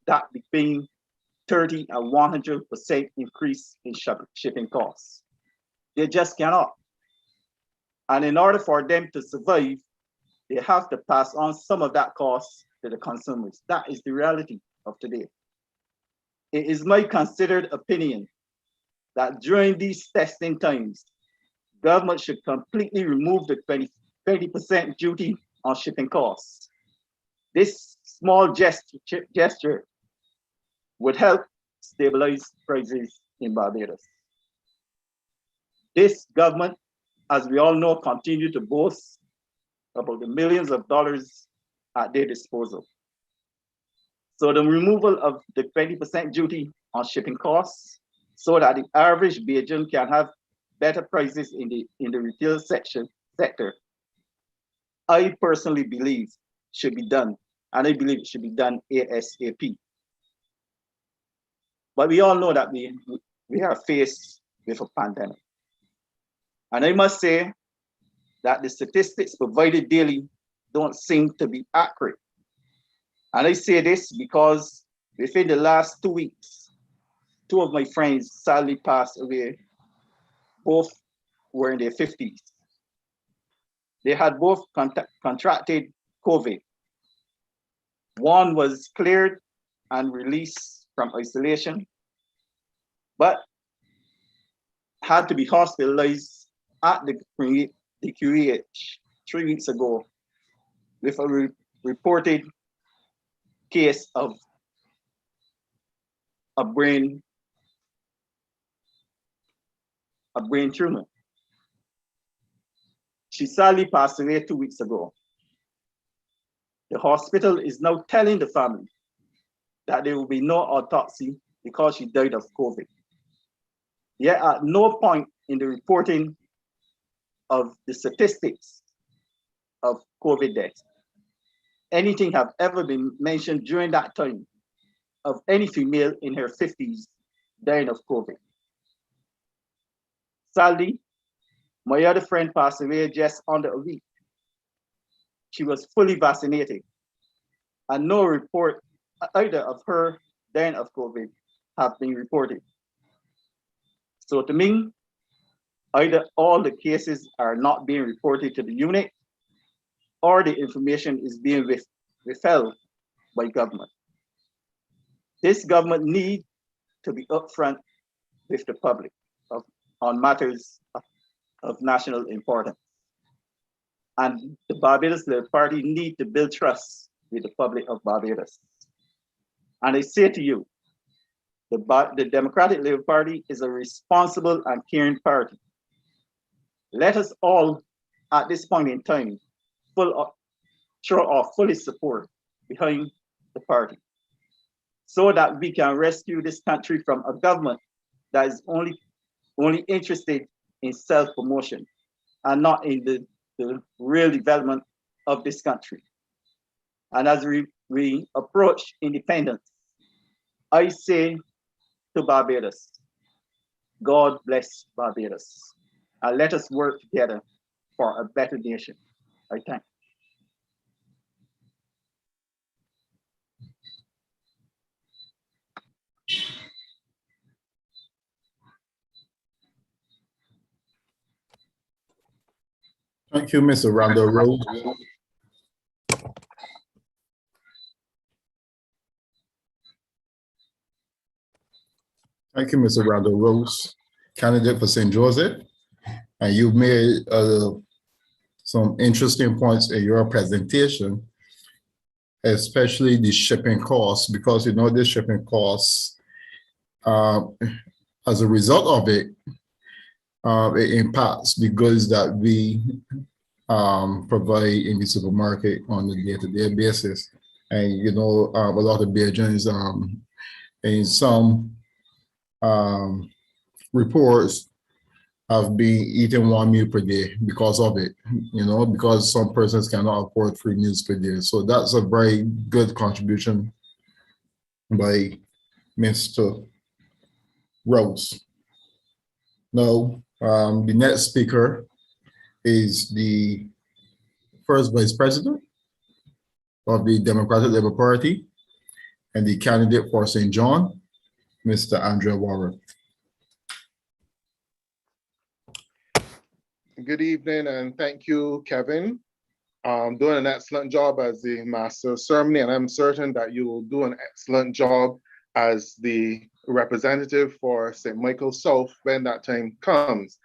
30 and 100% increase in shipping costs. They just cannot. And in order for them to survive, they have to pass on some of that cost to the consumers. That is the reality of today. It is my considered opinion that during these testing times, government should completely remove the 20% duty on shipping costs. This small gesture would help stabilize prices in Barbados. This government, as we all know, continue to boast about the millions of dollars at their disposal. So the removal of the 20% duty on shipping costs so that the average Bajan can have better prices in the retail sector, I personally believe should be done, and I believe it should be done ASAP. But we all know that we are faced with a pandemic. And I must say that the statistics provided daily don't seem to be accurate. And I say this because within the last 2 weeks, two of my friends sadly passed away. Both were in their 50s. They had both contracted COVID. One was cleared and released from isolation, but had to be hospitalized at the QEH 3 weeks ago with a reported case of a brain tumor. She sadly passed away 2 weeks ago. The hospital is now telling the family that there will be no autopsy because she died of COVID. Yet at no point in the reporting of the statistics of COVID deaths, anything have ever been mentioned during that time of any female in her 50s dying of COVID. Sadly, my other friend passed away just under a week. She was fully vaccinated, and no report either of her dying of COVID have been reported. So to me, either all the cases are not being reported to the unit, or the information is being withheld by government. This government needs to be upfront with the public on matters of national importance. And the Barbados Labour Party need to build trust with the public of Barbados. And I say to you, the Democratic Labour Party is a responsible and caring party. Let us all, at this point in time, throw our full support behind the party so that we can rescue this country from a government that is only interested in self-promotion and not in the real development of this country. And as we approach independence, I say to Barbados, God bless Barbados, and let us work together for a better nation. I thank you. Thank you, Mr. Randall Rose. Thank you, Mr. Randall Rose, candidate for St. Joseph. And you've made some interesting points in your presentation, especially the shipping costs, because you know the shipping costs, as a result of it, it impacts the goods that we provide in the supermarket on a day-to-day basis. And you know, a lot of Bajans, in some reports, have been eating one meal per day because of it, you know, because some persons cannot afford 3 meals per day. So that's a very good contribution by Mr. Rose. Now, the next speaker is the first vice president of the Democratic Labour Party and the candidate for St. John, Mr. Andrea Warren. Good evening, and thank you, Kevin. Doing an excellent job as the master of ceremony, and I'm certain that you will do an excellent job as the representative for St. Michael South when that time comes.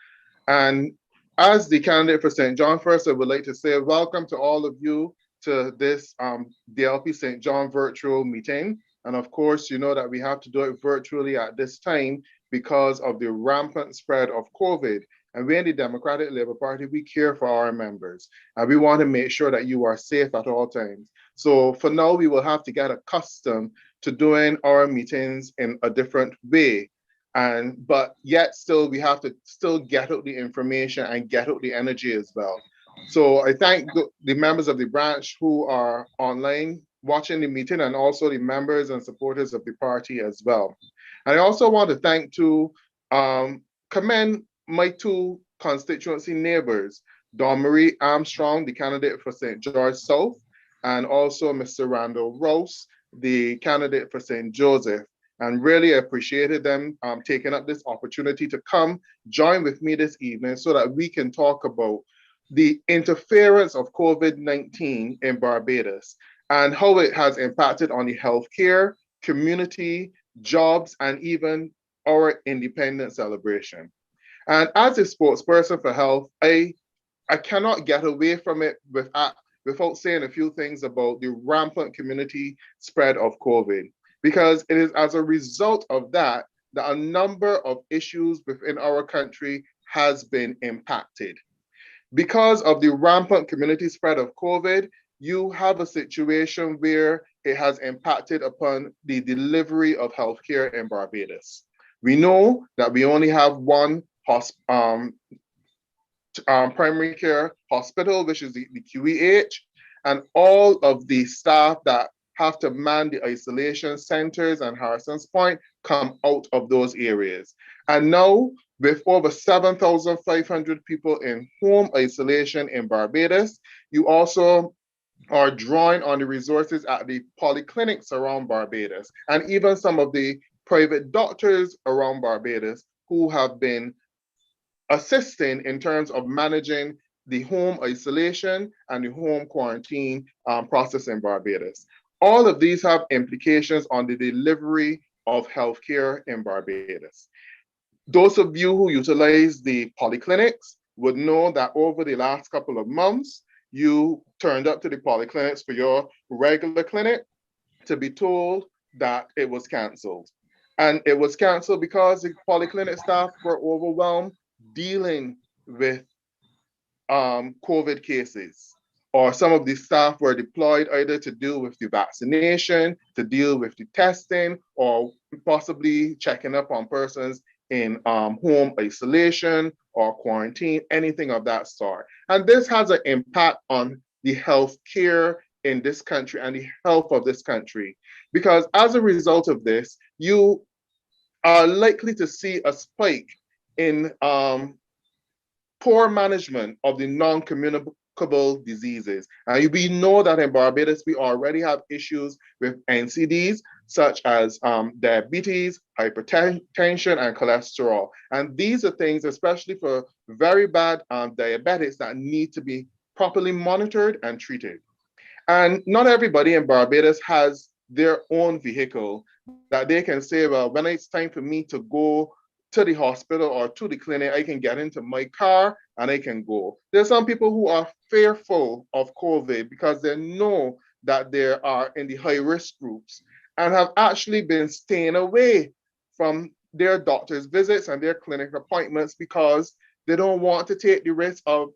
And as the candidate for St. John, first, I would like to say welcome to all of you to this DLP St. John virtual meeting. And of course, you know that we have to do it virtually at this time because of the rampant spread of COVID. And we in the Democratic Labour Party, we care for our members. And we want to make sure that you are safe at all times. So for now, we will have to get accustomed to doing our meetings in a different way. But yet still, we have to still get out the information and get out the energy as well. So I thank the members of the branch who are online watching the meeting, and also the members and supporters of the party as well. And I also want to commend my two constituency neighbors, Dawn Marie Armstrong, the candidate for St. George South, and also Mr. Randall Rose, the candidate for St. Joseph, and really appreciated them taking up this opportunity to come join with me this evening so that we can talk about the interference of COVID-19 in Barbados and how it has impacted on the healthcare, community, jobs, and even our independence celebration. And as a spokesperson for health, I cannot get away from it without saying a few things about the rampant community spread of COVID, because it is as a result of that that a number of issues within our country has been impacted. Because of the rampant community spread of COVID, you have a situation where it has impacted upon the delivery of healthcare in Barbados. We know that we only have one primary care hospital, which is the QEH, and all of the staff that have to man the isolation centers and Harrison's Point come out of those areas. And now, with over 7,500 people in home isolation in Barbados, you also are drawing on the resources at the polyclinics around Barbados, and even some of the private doctors around Barbados who have been assisting in terms of managing the home isolation and the home quarantine process in Barbados. All of these have implications on the delivery of healthcare in Barbados. Those of you who utilize the polyclinics would know that over the last couple of months, you turned up to the polyclinics for your regular clinic to be told that it was canceled. And it was canceled because the polyclinic staff were overwhelmed dealing with COVID cases. or some of the staff were deployed either to deal with the vaccination, to deal with the testing, or possibly checking up on persons in home isolation or quarantine, anything of that sort. And this has an impact on the health care in this country and the health of this country. Because as a result of this, you are likely to see a spike in poor management of the non-communicable diseases. And we know that in Barbados, we already have issues with NCDs, such as diabetes, hypertension, and cholesterol. And these are things, especially for very bad diabetics, that need to be properly monitored and treated. And not everybody in Barbados has their own vehicle that they can say, well, when it's time for me to go to the hospital or to the clinic, I can get into my car and I can go. There's some people who are fearful of COVID because they know that they are in the high risk groups and have actually been staying away from their doctor's visits and their clinic appointments because they don't want to take the risk of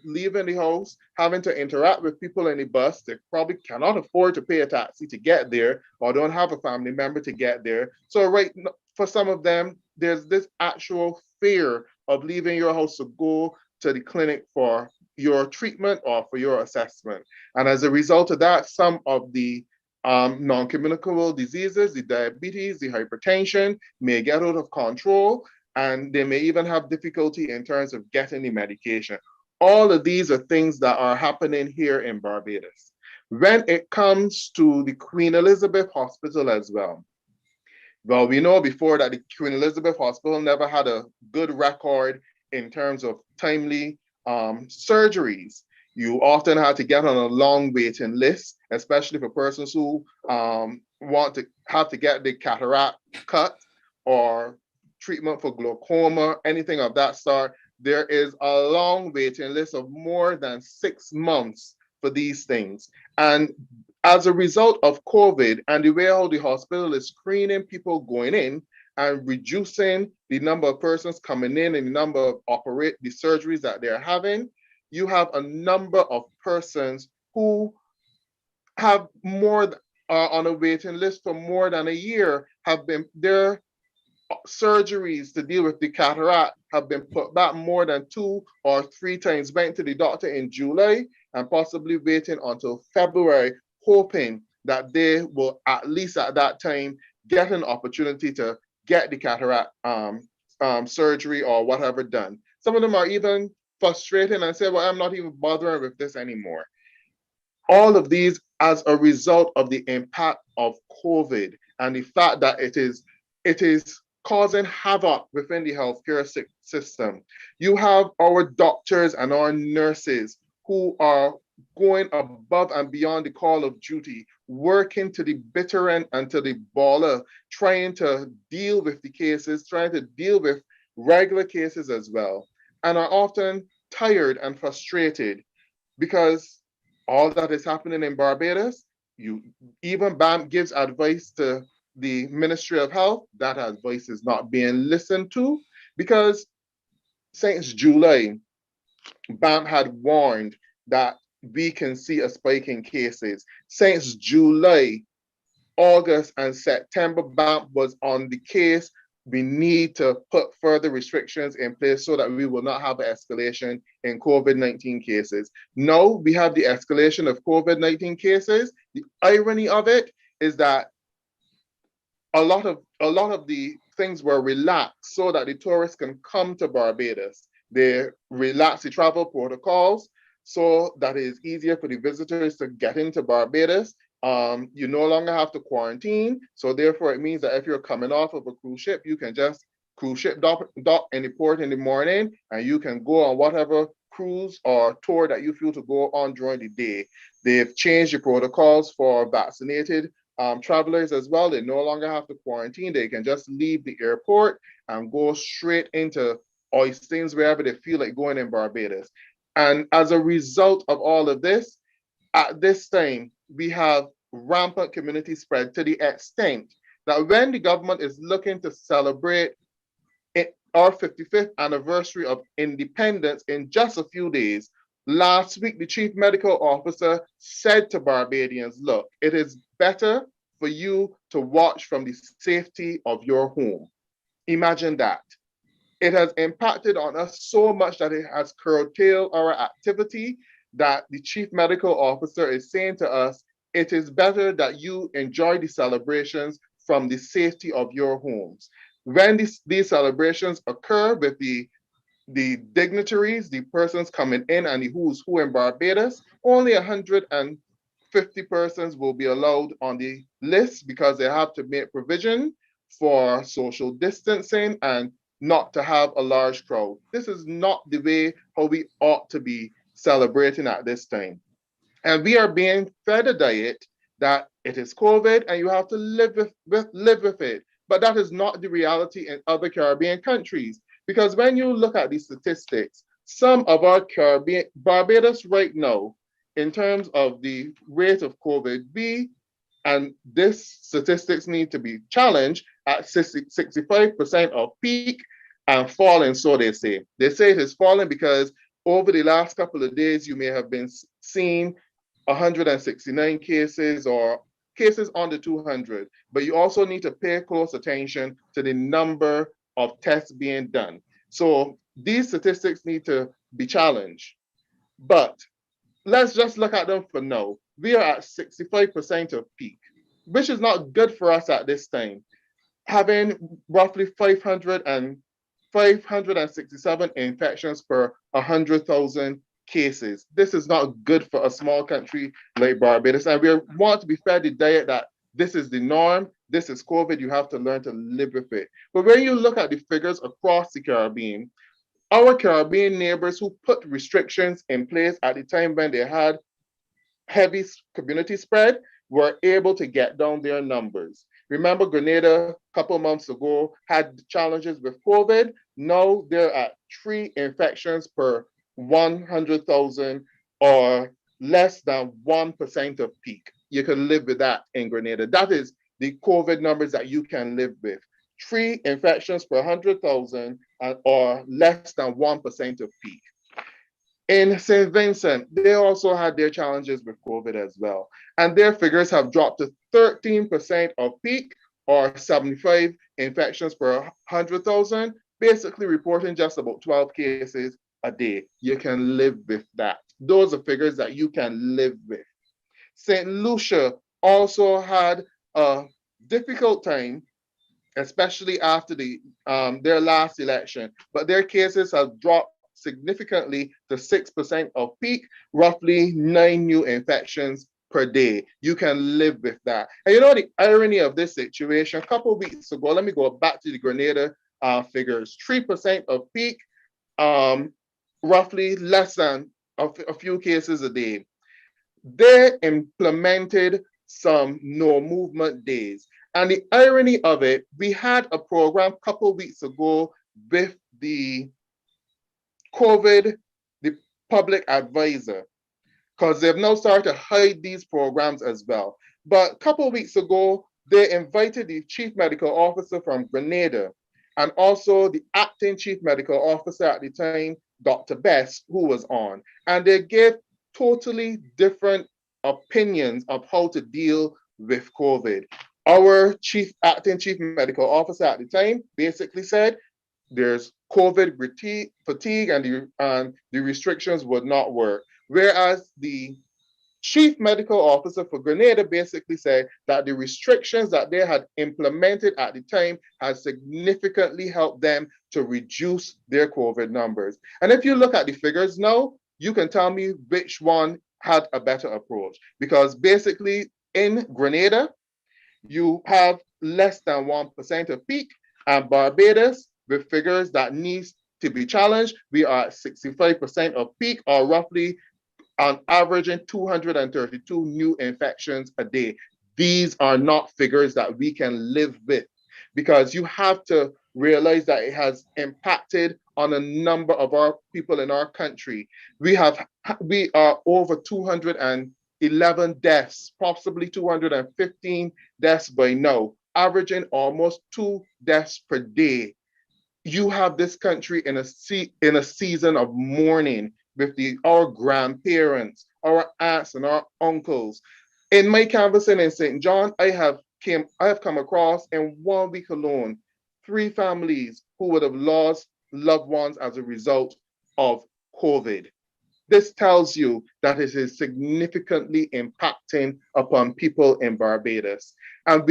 leaving the house, having to interact with people in the bus. They probably cannot afford to pay a taxi to get there or don't have a family member to get there. So right, for some of them, there's this actual fear of leaving your house to go to the clinic for your treatment or for your assessment. And as a result of that, some of the non-communicable diseases, the diabetes, the hypertension may get out of control, and they may even have difficulty in terms of getting the medication. All of these are things that are happening here in Barbados. When it comes to the Queen Elizabeth Hospital as well, we know before that the Queen Elizabeth Hospital never had a good record in terms of timely surgeries. You often had to get on a long waiting list, especially for persons who want to have to get the cataract cut or treatment for glaucoma, anything of that sort. There is a long waiting list of more than 6 months for these things. And as a result of COVID and the way how the hospital is screening people going in and reducing the number of persons coming in and the number of the surgeries that they're having, you have a number of persons who have more on a waiting list for more than a year, have been their surgeries to deal with the cataract have been put back more than 2 or 3 times. Went to the doctor in July and possibly waiting until February, hoping that they will at least at that time get an opportunity to get the cataract surgery or whatever done. Some of them are even frustrated and say, well, I'm not even bothering with this anymore. All of these as a result of the impact of COVID and the fact that it is causing havoc within the healthcare system. You have our doctors and our nurses who are going above and beyond the call of duty, working to the bitter end and to the baller, trying to deal with the cases, trying to deal with regular cases as well, and are often tired and frustrated because all that is happening in Barbados, even BAM gives advice to the Ministry of Health. That advice is not being listened to because since July, BAM had warned that we can see a spike in cases. Since July, August, and September, BAM was on the case. We need to put further restrictions in place so that we will not have an escalation in COVID-19 cases. Now we have the escalation of COVID-19 cases. The irony of it is that a lot of the things were relaxed so that the tourists can come to Barbados. They relaxed the travel protocols so that it is easier for the visitors to get into Barbados. You no longer have to quarantine. So therefore it means that if you're coming off of a cruise ship, you can just cruise ship dock in the port in the morning and you can go on whatever cruise or tour that you feel to go on during the day. They've changed the protocols for vaccinated travelers as well. They no longer have to quarantine. They can just leave the airport and go straight into Oistins, wherever they feel like going in Barbados. And as a result of all of this, at this time, we have rampant community spread to the extent that when the government is looking to celebrate our 55th anniversary of independence in just a few days, Last week, the chief medical officer said to Barbadians, look, it is better for you to watch from the safety of your home. Imagine that. It has impacted on us so much that it has curtailed our activity, that the chief medical officer is saying to us, it is better that you enjoy the celebrations from the safety of your homes. When these celebrations occur with the dignitaries, the persons coming in, and the who's who in Barbados, only 150 persons will be allowed on the list because they have to make provision for social distancing and not to have a large crowd. This is not the way how we ought to be celebrating at this time. And we are being fed a diet that it is COVID and you have to live with it. But that is not the reality in other Caribbean countries. Because when you look at the statistics, some of our Caribbean, Barbados right now, in terms of the rate of COVID, and this statistics need to be challenged at 65% of peak and falling, so they say. They say it is falling because over the last couple of days, you may have been seeing 169 cases or cases under 200, but you also need to pay close attention to the number of tests being done. So these statistics need to be challenged. But let's just look at them for now. We are at 65% of peak, which is not good for us at this time. Having roughly 567 infections per 100,000 cases. This is not good for a small country like Barbados. And we want to be fed the diet that this is the norm, this is COVID, you have to learn to live with it. But when you look at the figures across the Caribbean, our Caribbean neighbors who put restrictions in place at the time when they had heavy community spread were able to get down their numbers. Remember, Grenada a couple months ago had challenges with COVID. Now they're at 3 infections per 100,000 or less than 1% of peak. You can live with that in Grenada. That is the COVID numbers that you can live with. 3 infections per 100,000 or less than 1% of peak. In St. Vincent, they also had their challenges with COVID as well. And their figures have dropped to 13% of peak or 75 infections per 100,000, basically reporting just about 12 cases a day. You can live with that. Those are figures that you can live with. St. Lucia also had a difficult time, especially after their last election, but their cases have dropped significantly to 6% of peak, roughly 9 new infections per day. You can live with that. And you know the irony of this situation, a couple of weeks ago, let me go back to the Grenada figures, 3% of peak, roughly less than a few cases a day. They implemented some no movement days. And the irony of it, we had a program a couple of weeks ago with the COVID, the public advisor, because they've now started to hide these programs as well. But a couple of weeks ago, they invited the chief medical officer from Grenada and also the acting chief medical officer at the time, Dr. Best, who was on. And they gave totally different opinions of how to deal with COVID. Our acting chief medical officer at the time basically said there's COVID fatigue and the restrictions would not work. Whereas the chief medical officer for Grenada basically said that the restrictions that they had implemented at the time had significantly helped them to reduce their COVID numbers. And if you look at the figures now, you can tell me which one had a better approach. Because basically in Grenada, you have less than 1% of peak, and Barbados, with figures that needs to be challenged, we are at 65% of peak, or roughly on averaging 232 new infections a day. These are not figures that we can live with, because you have to realize that it has impacted on a number of our people in our country. We are over 211 deaths, possibly 215 deaths by now, averaging almost 2 deaths per day. You have this country in a season of mourning. with our grandparents, our aunts and our uncles. In my canvassing in St. John, I have come across in 1 week alone 3 families who would have lost loved ones as a result of COVID. This tells you that it is significantly impacting upon people in Barbados. And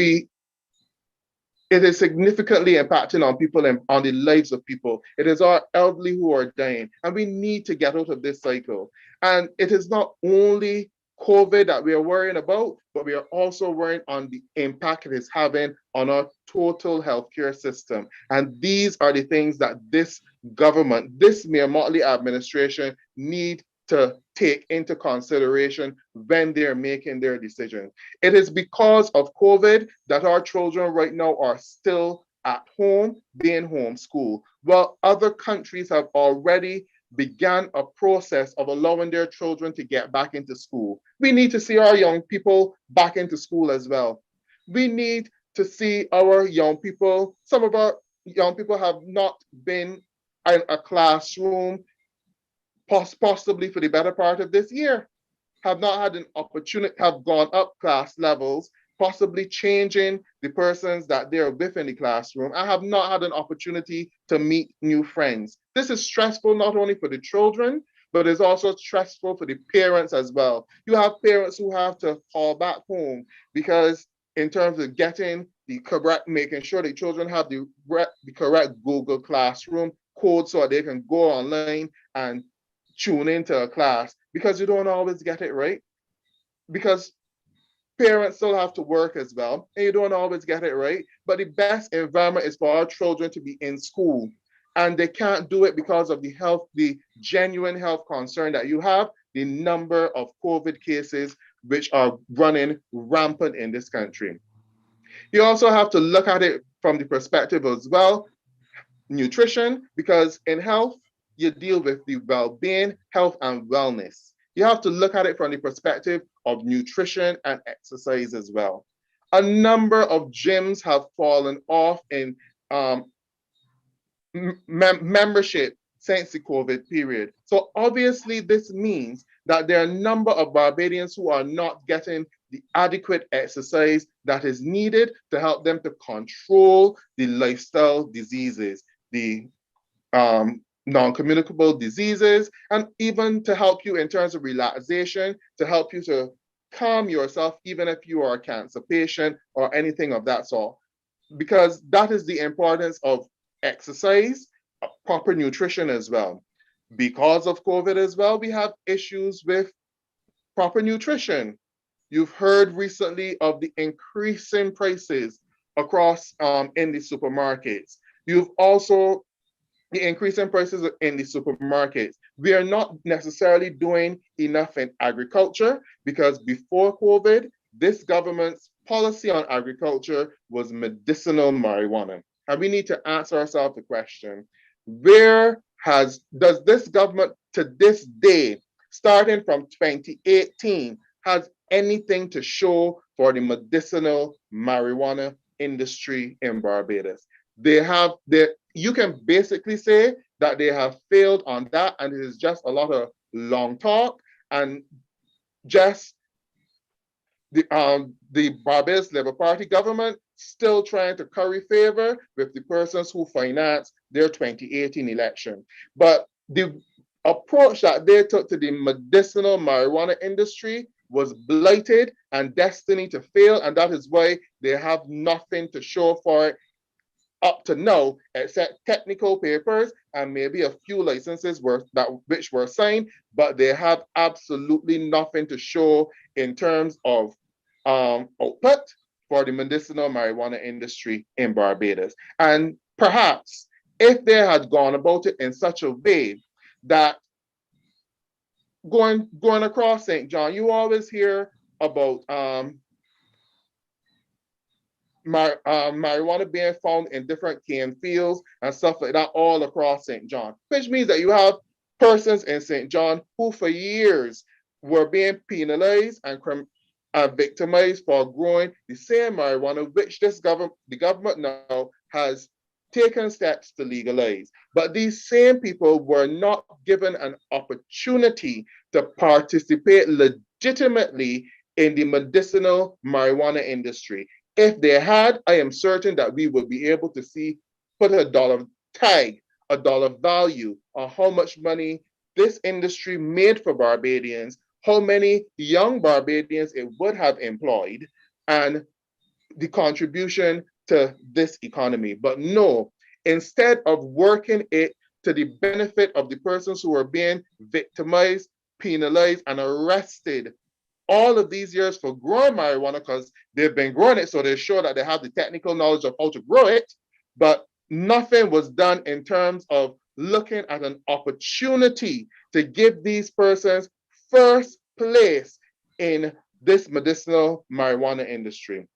it is significantly impacting on people and on the lives of people. It is our elderly who are dying, and we need to get out of this cycle. And it is not only COVID that we are worrying about, but we are also worrying on the impact it is having on our total healthcare system. And these are the things that this government, this Mayor Motley administration need to take into consideration when they're making their decisions. It is because of COVID that our children right now are still at home, being homeschooled, while other countries have already began a process of allowing their children to get back into school. We need to see our young people back into school as well. We need to see our young people, some of our young people have not been in a classroom possibly for the better part of this year, have not had an opportunity, have gone up class levels, possibly changing the persons that they're with in the classroom, and have not had an opportunity to meet new friends. This is stressful not only for the children, but it's also stressful for the parents as well. You have parents who have to call back home because in terms of getting the correct, making sure the children have the correct Google Classroom code so they can go online and tune into a class, because you don't always get it right, because parents still have to work as well, and you don't always get it right. But the best environment is for our children to be in school, and they can't do it because of the genuine health concern that you have, the number of COVID cases which are running rampant in this country. You also have to look at it from the perspective as well, nutrition, because in health, you deal with the well-being, health, and wellness. You have to look at it from the perspective of nutrition and exercise as well. A number of gyms have fallen off in membership since the COVID period. So obviously this means that there are a number of Barbadians who are not getting the adequate exercise that is needed to help them to control the lifestyle diseases, the non-communicable diseases, and even to help you in terms of relaxation, to help you to calm yourself, even if you are a cancer patient or anything of that sort. Because that is the importance of exercise, proper nutrition as well. Because of COVID as well, we have issues with proper nutrition. You've heard recently of the increasing prices across in the supermarkets. You've also the increase in prices in the supermarkets. We are not necessarily doing enough in agriculture, because before COVID, this government's policy on agriculture was medicinal marijuana. And we need to answer ourselves the question, does this government to this day, starting from 2018, has anything to show for the medicinal marijuana industry in Barbados? You can basically say that they have failed on that, and it is just a lot of long talk and just the Barbados Labour Party government still trying to curry favor with the persons who financed their 2018 election. But the approach that they took to the medicinal marijuana industry was blighted and destined to fail, and that is why they have nothing to show for it up to now, except technical papers and maybe a few licenses which were signed, but they have absolutely nothing to show in terms of output for the medicinal marijuana industry in Barbados. And perhaps if they had gone about it in such a way that going across St. John, you always hear about marijuana being found in different cane fields and stuff like that all across St. John, which means that you have persons in St. John who for years were being penalized and victimized for growing the same marijuana, which the government now has taken steps to legalize. But these same people were not given an opportunity to participate legitimately in the medicinal marijuana industry. If they had, I am certain that we would be able to see, put a dollar tag, a dollar value on how much money this industry made for Barbadians, how many young Barbadians it would have employed, and the contribution to this economy. But no, instead of working it to the benefit of the persons who are being victimized, penalized, and arrested all of these years for growing marijuana, because they've been growing it, so they're sure that they have the technical knowledge of how to grow it, but nothing was done in terms of looking at an opportunity to give these persons first place in this medicinal marijuana industry.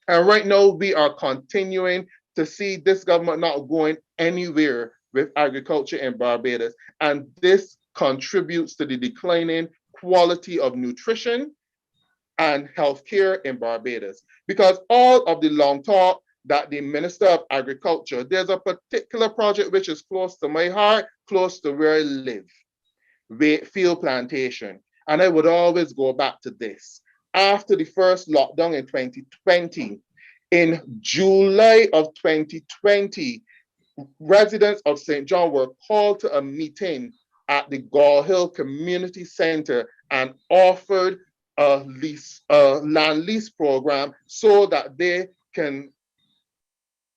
And right now, we are continuing to see this government not going anywhere with agriculture in Barbados. And this contributes to the declining quality of nutrition and healthcare in Barbados. Because all of the long talk that the Minister of Agriculture, there's a particular project which is close to my heart, close to where I live, Wakefield Plantation. And I would always go back to this. After the first lockdown in 2020, in July of 2020, residents of St. John were called to a meeting at the Gall Hill Community Center and offered a land lease program so that they can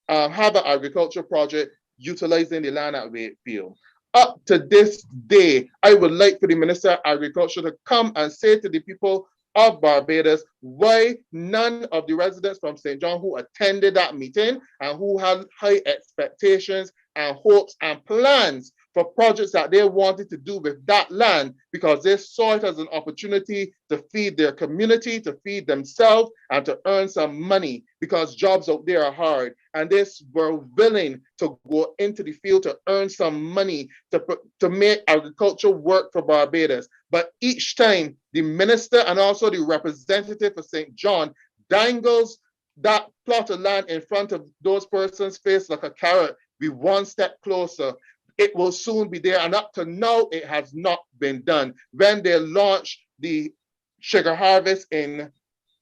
have an agriculture project utilizing the land at Wakefield. Up to this day, I would like for the Minister of Agriculture to come and say to the people of Barbados why none of the residents from St. John who attended that meeting and who had high expectations and hopes and plans for projects that they wanted to do with that land, because they saw it as an opportunity to feed their community, to feed themselves, and to earn some money, because jobs out there are hard. And they were willing to go into the field to earn some money to make agriculture work for Barbados. But each time the minister and also the representative for St. John dangles that plot of land in front of those persons' face like a carrot, we one step closer. It will soon be there. And up to now, it has not been done. When they launched the sugar harvest in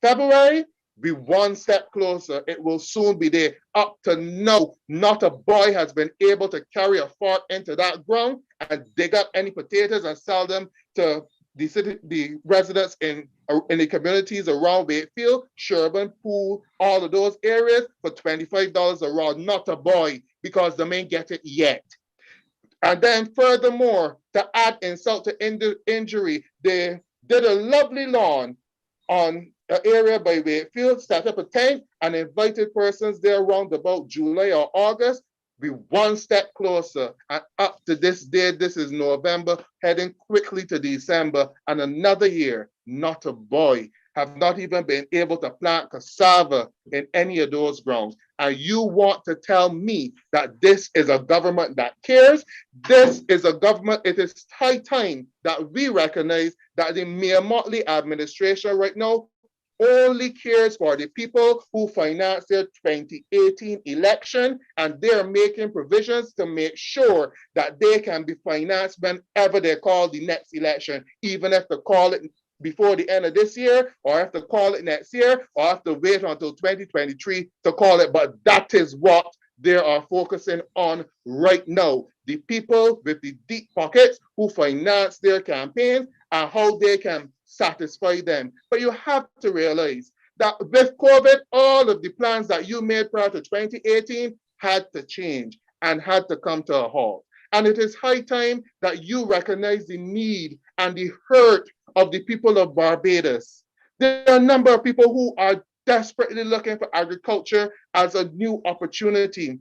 February, we one step closer. It will soon be there. Up to now, not a boy has been able to carry a fork into that ground and dig up any potatoes and sell them to the residents in the communities around Wakefield, Sherburne, Poole, all of those areas for $25 a rod. Not a boy, because they ain't get it yet. And then furthermore, to add insult to injury, they did a lovely lawn on an area by Wakefield, set up a tent and invited persons there around about July or August. We one step closer, and up to this day, this is November, heading quickly to December, and another year, not a boy, have not even been able to plant cassava in any of those grounds. And you want to tell me that this is a government that cares? This is a government, it is high time that we recognize that the Mayor Motley administration right now only cares for the people who financed their 2018 election, and they're making provisions to make sure that they can be financed whenever they call the next election, even if they call it before the end of this year, or have to call it next year, or have to wait until 2023 to call it. But that is what they are focusing on right now. The people with the deep pockets who finance their campaigns and how they can satisfy them. But you have to realize that with COVID, all of the plans that you made prior to 2018 had to change and had to come to a halt. And it is high time that you recognize the need and the hurt of the people of Barbados. There are a number of people who are desperately looking for agriculture as a new opportunity.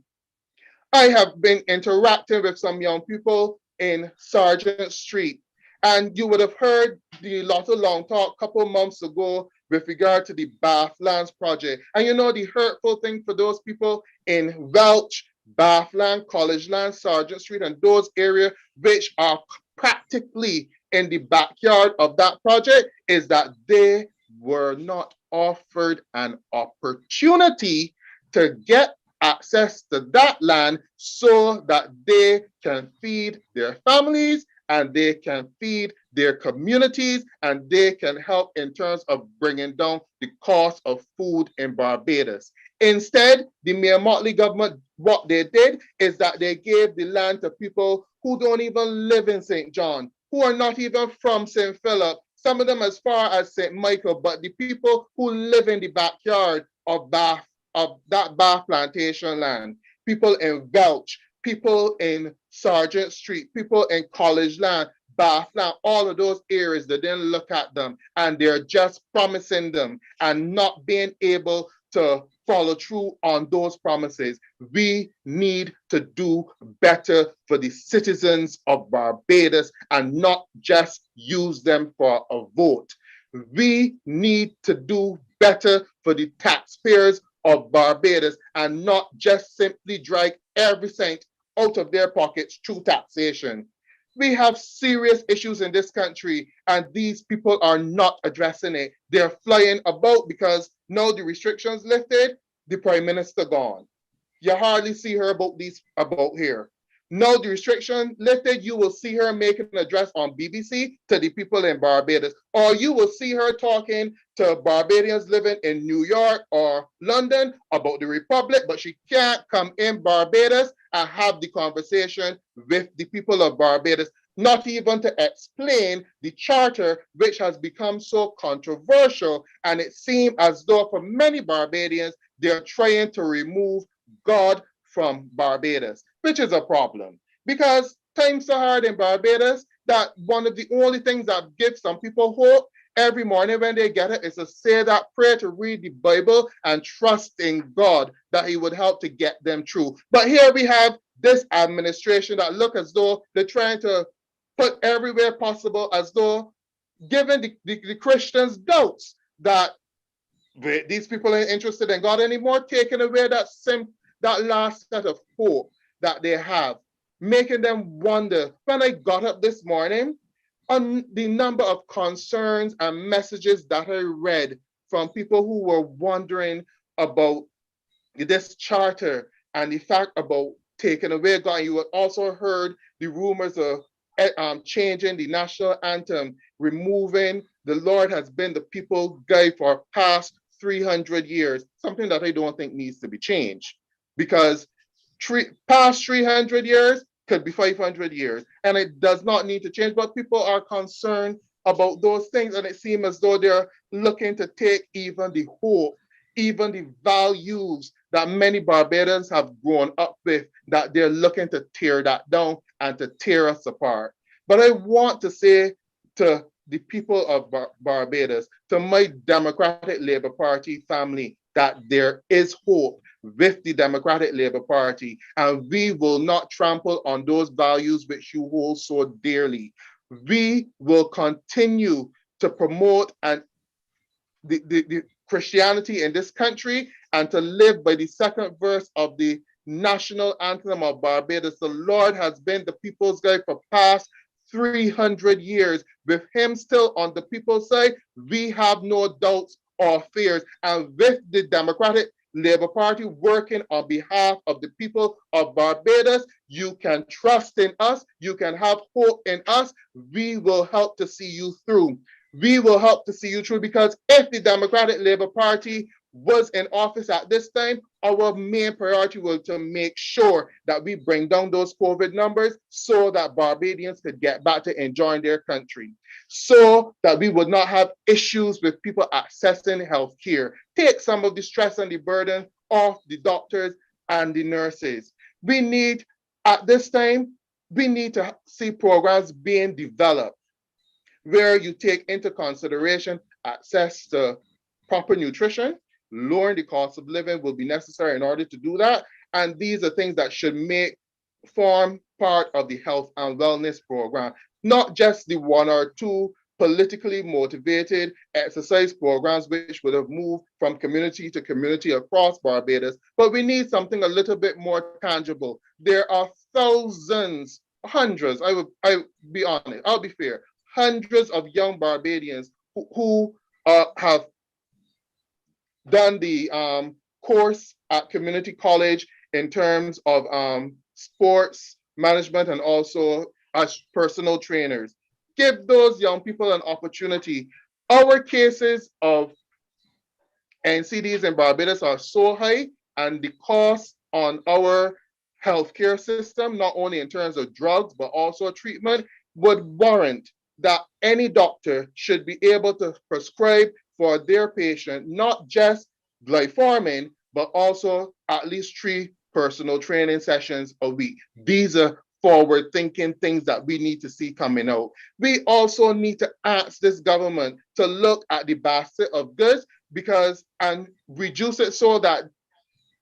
I have been interacting with some young people in Sargent Street, and you would have heard the lot of long talk a couple months ago with regard to the Bathlands project. And you know the hurtful thing for those people in Welch, Bathland, College Land, Sargent Street, and those areas which are practically in the backyard of that project is that they were not offered an opportunity to get access to that land so that they can feed their families and they can feed their communities and they can help in terms of bringing down the cost of food in Barbados. Instead, the Mayor Motley government, what they did is that they gave the land to people who don't even live in St. John, who are not even from St. Philip, some of them as far as St. Michael, but the people who live in the backyard of Bath, of that Bath plantation land, people in Welch, people in Sergeant Street, people in College Land, Bath Land, all of those areas, they didn't look at them and they're just promising them and not being able to follow through on those promises. We need to do better for the citizens of Barbados and not just use them for a vote. We need to do better for the taxpayers of Barbados and not just simply drag every cent out of their pockets through taxation. We have serious issues in this country and these people are not addressing it. They're flying about because now the restrictions lifted, the Prime Minister gone. You hardly see her about here. Now the restriction lifted, you will see her making an address on BBC to the people in Barbados, or you will see her talking to Barbadians living in New York or London about the Republic, but she can't come in Barbados and have the conversation with the people of Barbados, not even to explain the charter, which has become so controversial. And it seems as though for many Barbadians, they're trying to remove God from Barbados, which is a problem because times so hard in Barbados that one of the only things that gives some people hope every morning when they get it is to say that prayer, to read the Bible and trust in God that he would help to get them through. But here we have this administration that look as though they're trying to put everywhere possible as though giving the Christians doubts that these people ain't interested in God anymore, taking away that last set of hope that they have, making them wonder. When I got up this morning, on the number of concerns and messages that I read from people who were wondering about this charter and the fact about taking away God. You also heard the rumors of changing the national anthem, removing "The Lord has been the people's guide for past 300 years," something that I don't think needs to be changed because past 300 years could be 500 years and it does not need to change, but people are concerned about those things and it seems as though they're looking to take even the hope, even the values that many Barbadians have grown up with, that they're looking to tear that down and to tear us apart. But I want to say to the people of Barbados, to my Democratic Labour Party family, that there is hope with the Democratic Labour Party, and we will not trample on those values which you hold so dearly. We will continue to promote the Christianity in this country and to live by the second verse of the national anthem of Barbados. The Lord has been the people's guide for past 300 years. With him still on the people's side, we have no doubts or fears. And with the Democratic Labour Party working on behalf of the people of Barbados, you can trust in us, you can have hope in us. We will help to see you through. We will help to see you through, because if the Democratic Labour Party was in office at this time, our main priority was to make sure that we bring down those COVID numbers so that Barbadians could get back to enjoying their country, so that we would not have issues with people accessing health care. Take some of the stress and the burden off the doctors and the nurses. We need, at this time, we need to see programs being developed where you take into consideration access to proper nutrition. Lowering the cost of living will be necessary in order to do that. And these are things that should form part of the health and wellness program, not just the one or two politically motivated exercise programs which would have moved from community to community across Barbados, but we need something a little bit more tangible. There are thousands, hundreds, I'll be honest, I'll be fair, hundreds of young Barbadians who have done the course at community college in terms of sports management and also as personal trainers. Give those young people an opportunity. Our cases of NCDs in Barbados are so high, and the cost on our healthcare system, not only in terms of drugs, but also treatment, would warrant that any doctor should be able to prescribe for their patient, not just glyphormin, but also at least 3 personal training sessions a week. These are forward thinking things that we need to see coming out. We also need to ask this government to look at the basket of goods and reduce it so that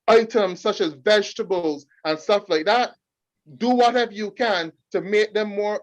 items such as vegetables and stuff like that, do whatever you can to make them more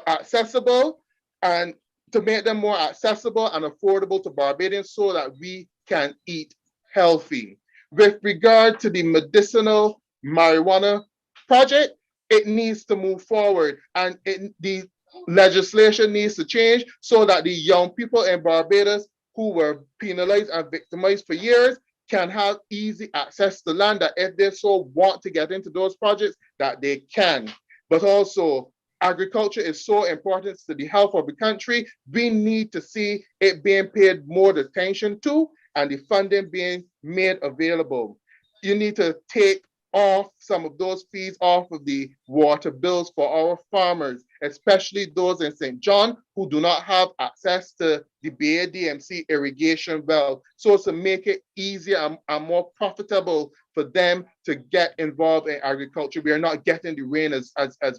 accessible and affordable to Barbadians so that we can eat healthy. With regard to the medicinal marijuana project, it needs to move forward, and the legislation needs to change so that the young people in Barbados who were penalized and victimized for years can have easy access to land, that if they so want to get into those projects, that they can. But also, agriculture is so important to the health of the country. We need to see it being paid more attention to and the funding being made available. You need to take off some of those fees off of the water bills for our farmers, especially those in St. John who do not have access to the BADMC irrigation well. So to make it easier and more profitable for them to get involved in agriculture. We are not getting the rain as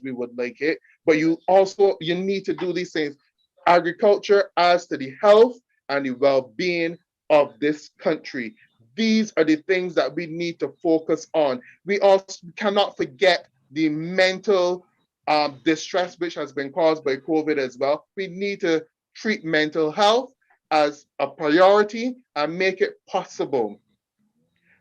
we would like it, but you need to do these things. Agriculture adds to the health and the well-being of this country. These are the things that we need to focus on. We also cannot forget the mental distress which has been caused by COVID as well. We need to treat mental health as a priority and make it possible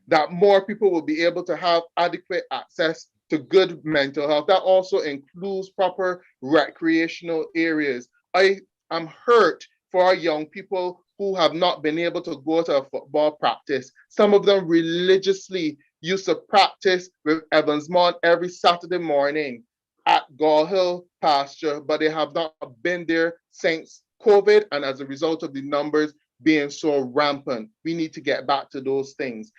that more people will be able to have adequate access to good mental health. That also includes proper recreational areas. I am hurt for our young people who have not been able to go to a football practice. Some of them religiously used to practice with Evansmont every Saturday morning at Gall Hill pasture, but they have not been there since COVID, and as a result of the numbers being so rampant. We need to get back to those things.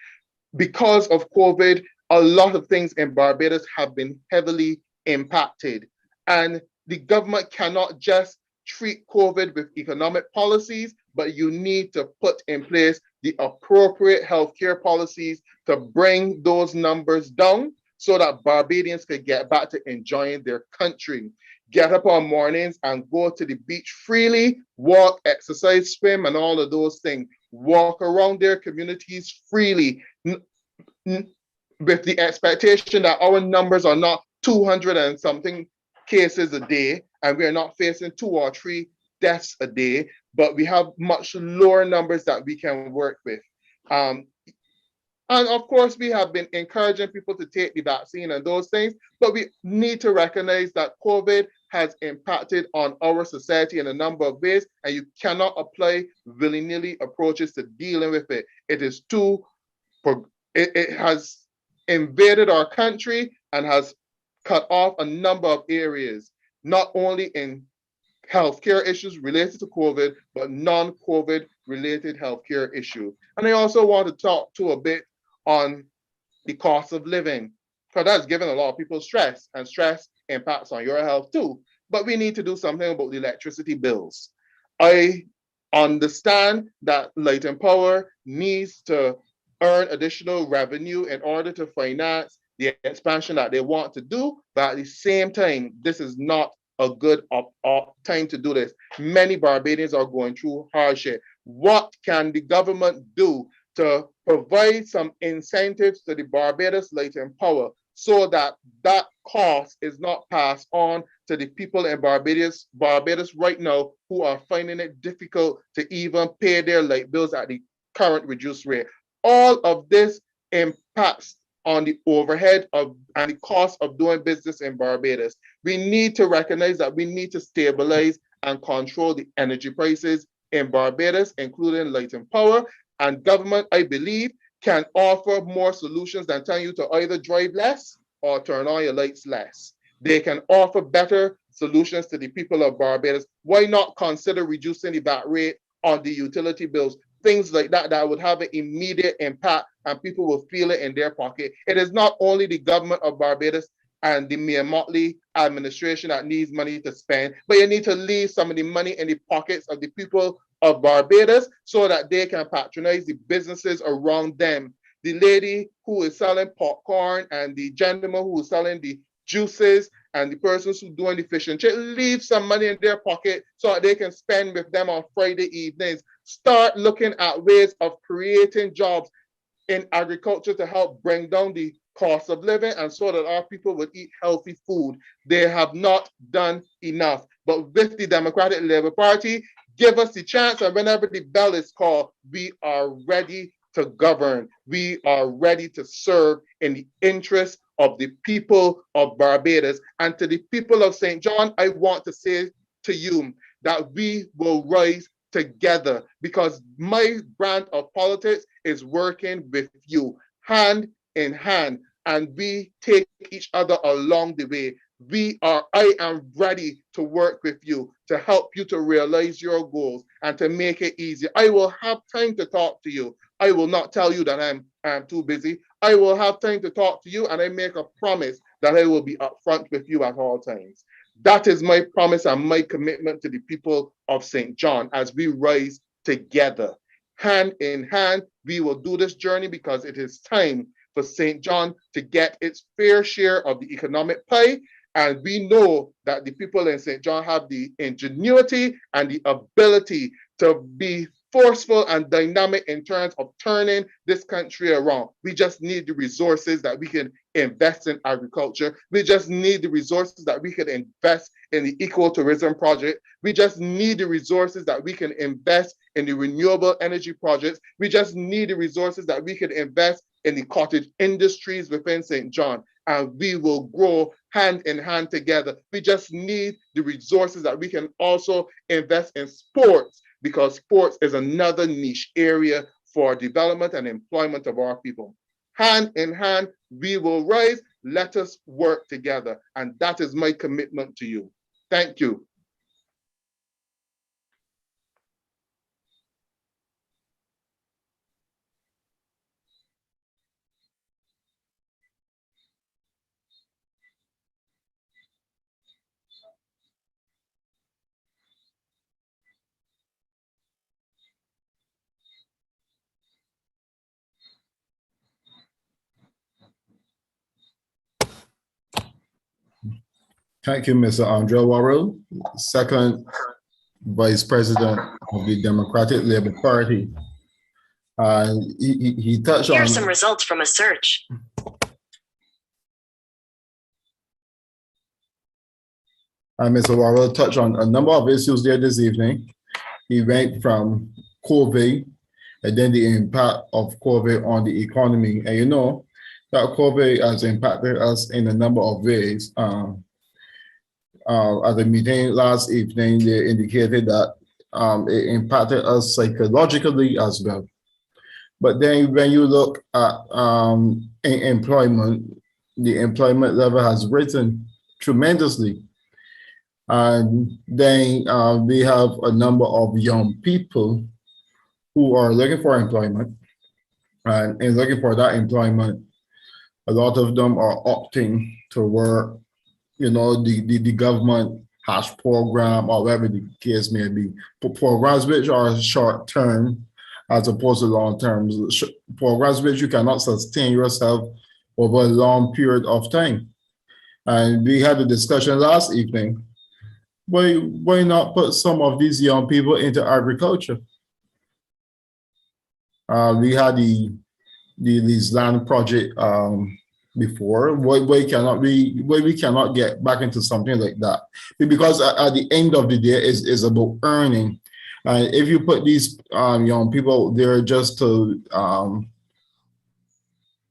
Because of COVID, a lot of things in Barbados have been heavily impacted, and the government cannot just treat COVID with economic policies, but you need to put in place the appropriate healthcare policies to bring those numbers down so that Barbadians can get back to enjoying their country. Get up on mornings and go to the beach freely, walk, exercise, swim, and all of those things. Walk around their communities freely with the expectation that our numbers are not 200 and something cases a day, and we are not facing 2 or 3 deaths a day, but we have much lower numbers that we can work with. And of course, we have been encouraging people to take the vaccine and those things, but we need to recognize that COVID has impacted on our society in a number of ways, and you cannot apply willy-nilly approaches to dealing with it. It has invaded our country and has cut off a number of areas, not only in healthcare issues related to COVID, but non-COVID related healthcare issues. And I also want to talk to a bit on the cost of living, because that's given a lot of people stress, and stress impacts on your health too. But we need to do something about the electricity bills. I understand that Light and Power needs to earn additional revenue in order to finance the expansion that they want to do, but at the same time, this is not a good time to do this. Many Barbadians are going through hardship. What can the government do to provide some incentives to the Barbados Light and Power so that that cost is not passed on to the people in Barbados right now who are finding it difficult to even pay their light bills at the current reduced rate? All of this impacts on the overhead and the cost of doing business in Barbados. We need to recognize that we need to stabilize and control the energy prices in Barbados, including Light and Power. And government, I believe, can offer more solutions than telling you to either drive less or turn on your lights less. They can offer better solutions to the people of Barbados. Why not consider reducing the VAT rate on the utility bills? Things like that that would have an immediate impact and people will feel it in their pocket. It is not only the government of Barbados and the Mayor Motley administration that needs money to spend, but you need to leave some of the money in the pockets of the people of Barbados so that they can patronize the businesses around them. The lady who is selling popcorn and the gentleman who is selling the juices and the persons who doing the fish and chip, leave some money in their pocket so that they can spend with them on Friday evenings. Start looking at ways of creating jobs in agriculture to help bring down the cost of living and so that our people would eat healthy food. They have not done enough. But with the Democratic Labour Party, give us the chance, and whenever the bell is called, we are ready to govern. We are ready to serve in the interest of the people of Barbados. And to the people of St. John, I want to say to you that we will rise together, because my brand of politics is working with you hand in hand, and we take each other along the way. I am ready to work with you to help you to realize your goals and to make it easier. I will have time to talk to you. I will not tell you that I'm too busy. I will have time to talk to you, and I make a promise that I will be upfront with you at all times. That is my promise and my commitment to the people of St. John as we rise together. Hand in hand, we will do this journey because it is time for St. John to get its fair share of the economic pie. And we know that the people in St. John have the ingenuity and the ability to be forceful and dynamic in terms of turning this country around. We just need the resources that we can invest in agriculture. We just need the resources that we can invest in the ecotourism project. We just need the resources that we can invest in the renewable energy projects. We just need the resources that we can invest in the cottage industries within St. John, and we will grow hand in hand together. We just need the resources that we can also invest in sports, because sports is another niche area for development and employment of our people. Hand in hand, we will rise. Let us work together. And that is my commitment to you. Thank you. Thank you, Mr. Andre Warrell, second Vice President of the Democratic Labour Party. He touched on— Here are some results from a search. Mr. Warrell touched on a number of issues there this evening. He went from COVID and then the impact of COVID on the economy. And you know that COVID has impacted us in a number of ways. At the meeting last evening, they indicated that it impacted us psychologically as well. But then when you look at employment, the employment level has risen tremendously. And then we have a number of young people who are looking for employment. And in looking for that employment, a lot of them are opting to work, you know, the government has program or whatever the case may be, programs which are short term as opposed to long term, programs which you cannot sustain yourself over a long period of time. And we had a discussion last evening. Why not put some of these young people into agriculture? We had these land project before. Why we cannot get back into something like that? Because at the end of the day, is about earning. If you put these young people there just to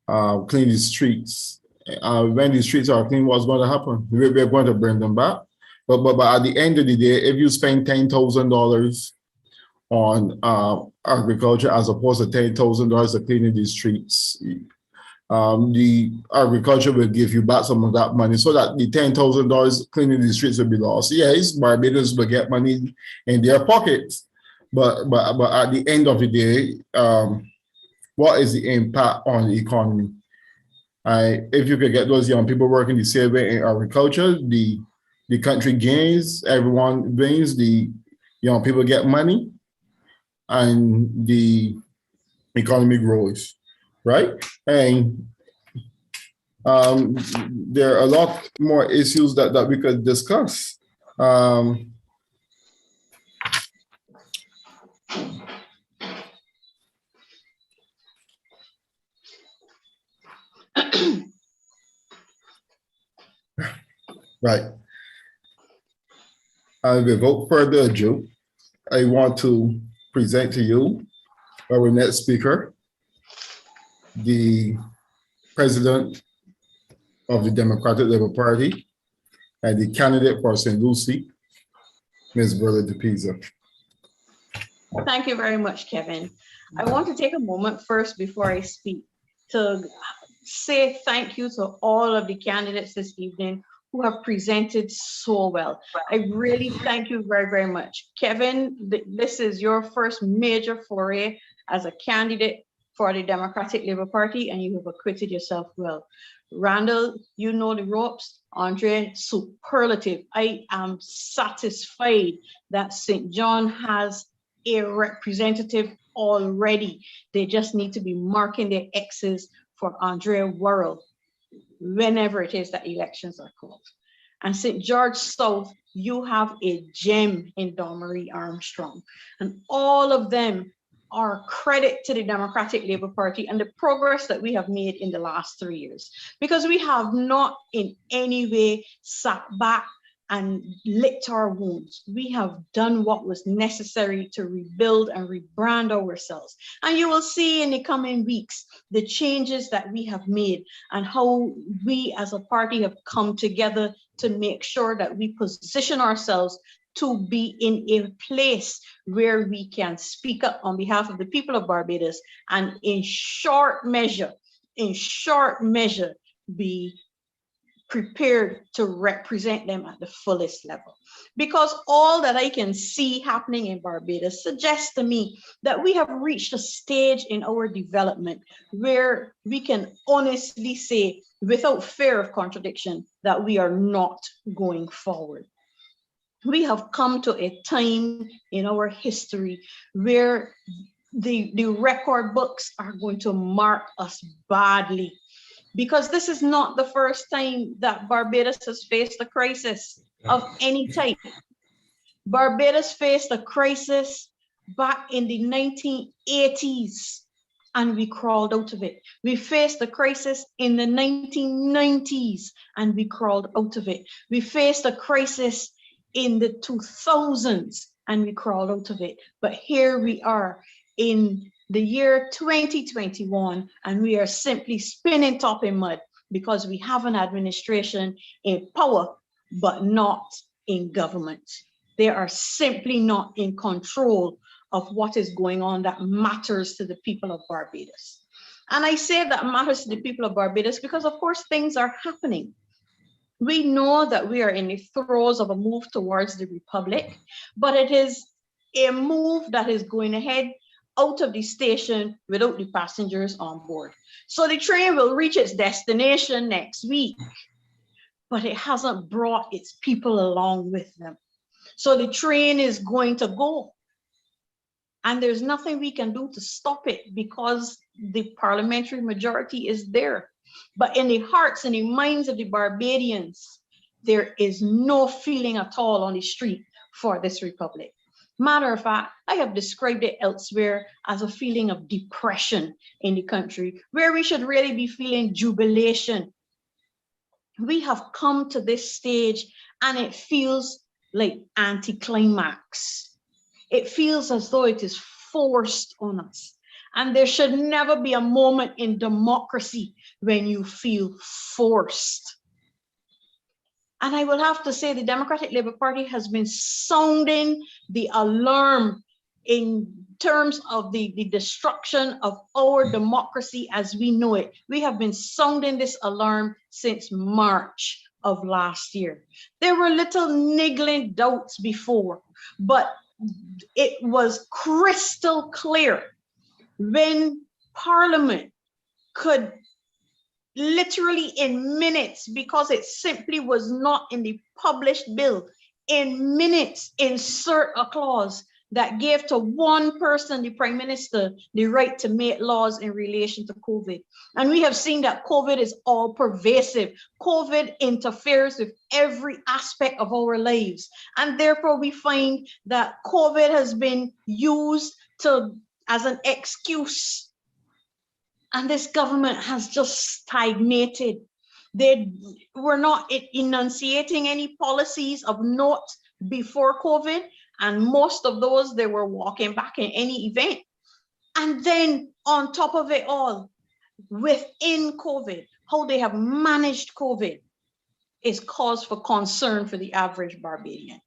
clean the streets, when the streets are clean, what's going to happen? We're going to bring them back. But at the end of the day, if you spend $10,000 on agriculture as opposed to $10,000 to cleaning the streets. The agriculture will give you back some of that money so that the $10,000 cleaning the streets will be lost. Yes, Barbados will get money in their pockets, but at the end of the day, what is the impact on the economy? If you could get those young people working the same way in agriculture, the country gains, everyone wins, the young people get money, and the economy grows, right? And there are a lot more issues that we could discuss. Right. Without further ado, I want to present to you our next speaker, the president of the Democratic Labour Party and the candidate for St. Lucie, Ms. Berla DePisa. Thank you very much, Kevin. I want to take a moment first before I speak to say thank you to all of the candidates this evening who have presented so well. I really thank you very, very much. Kevin, this is your first major foray as a candidate for the Democratic Labour Party, and you have acquitted yourself well. Randall, you know the ropes. Andre, superlative. I am satisfied that St. John has a representative already. They just need to be marking their X's for Andrea Worrell whenever it is that elections are called. And St. George South, you have a gem in Dawn Marie Armstrong. And all of them are credit to the Democratic Labour Party and the progress that we have made in the last 3 years. Because we have not in any way sat back and licked our wounds. We have done what was necessary to rebuild and rebrand ourselves. And you will see in the coming weeks the changes that we have made and how we as a party have come together to make sure that we position ourselves to be in a place where we can speak up on behalf of the people of Barbados and in short measure, be prepared to represent them at the fullest level. Because all that I can see happening in Barbados suggests to me that we have reached a stage in our development where we can honestly say, without fear of contradiction, that we are not going forward. We have come to a time in our history where the record books are going to mark us badly, because this is not the first time that Barbados has faced a crisis of any type. Barbados faced a crisis back in the 1980s and we crawled out of it. We faced a crisis in the 1990s and we crawled out of it. We faced a crisis in the 2000s and we crawled out of it. But here we are in the year 2021 and we are simply spinning top in mud because we have an administration in power but not in government. They are simply not in control of what is going on that matters to the people of Barbados. And I say that matters to the people of Barbados because of course things are happening. We know that we are in the throes of a move towards the Republic, but it is a move that is going ahead out of the station without the passengers on board. So the train will reach its destination next week, but it hasn't brought its people along with them. So the train is going to go. And there's nothing we can do to stop it because the parliamentary majority is there. But in the hearts and the minds of the Barbadians, there is no feeling at all on the street for this republic. Matter of fact, I have described it elsewhere as a feeling of depression in the country, where we should really be feeling jubilation. We have come to this stage and it feels like anticlimax. It feels as though it is forced on us. And there should never be a moment in democracy when you feel forced. And I will have to say the Democratic Labour Party has been sounding the alarm in terms of the destruction of our democracy as we know it. We have been sounding this alarm since March of last year. There were little niggling doubts before, but it was crystal clear when Parliament could literally in minutes, because it simply was not in the published bill, in minutes insert a clause that gave to one person, the Prime Minister, the right to make laws in relation to COVID. And we have seen that COVID is all pervasive. COVID interferes with every aspect of our lives. And therefore we find that COVID has been used as an excuse. And this government has just stagnated. They were not enunciating any policies of note before COVID, and most of those they were walking back in any event. And then on top of it all, within COVID, how they have managed COVID is cause for concern for the average Barbadian.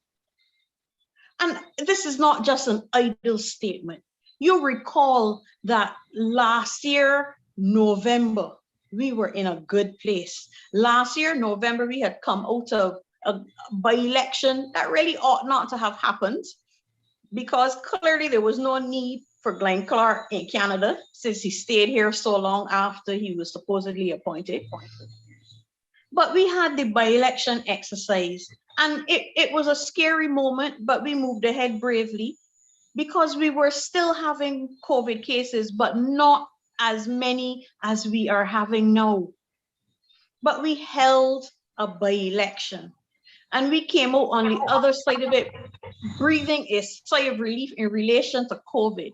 And this is not just an idle statement. You recall that last year, November, we were in a good place. Last year, November, we had come out of a by-election that really ought not to have happened, because clearly there was no need for Glenn Clark in Canada since he stayed here so long after he was supposedly appointed. But we had the by-election exercise, and it was a scary moment, but we moved ahead bravely because we were still having COVID cases, but not as many as we are having now. But we held a by-election, and we came out on the other side of it, breathing a sigh of relief in relation to COVID.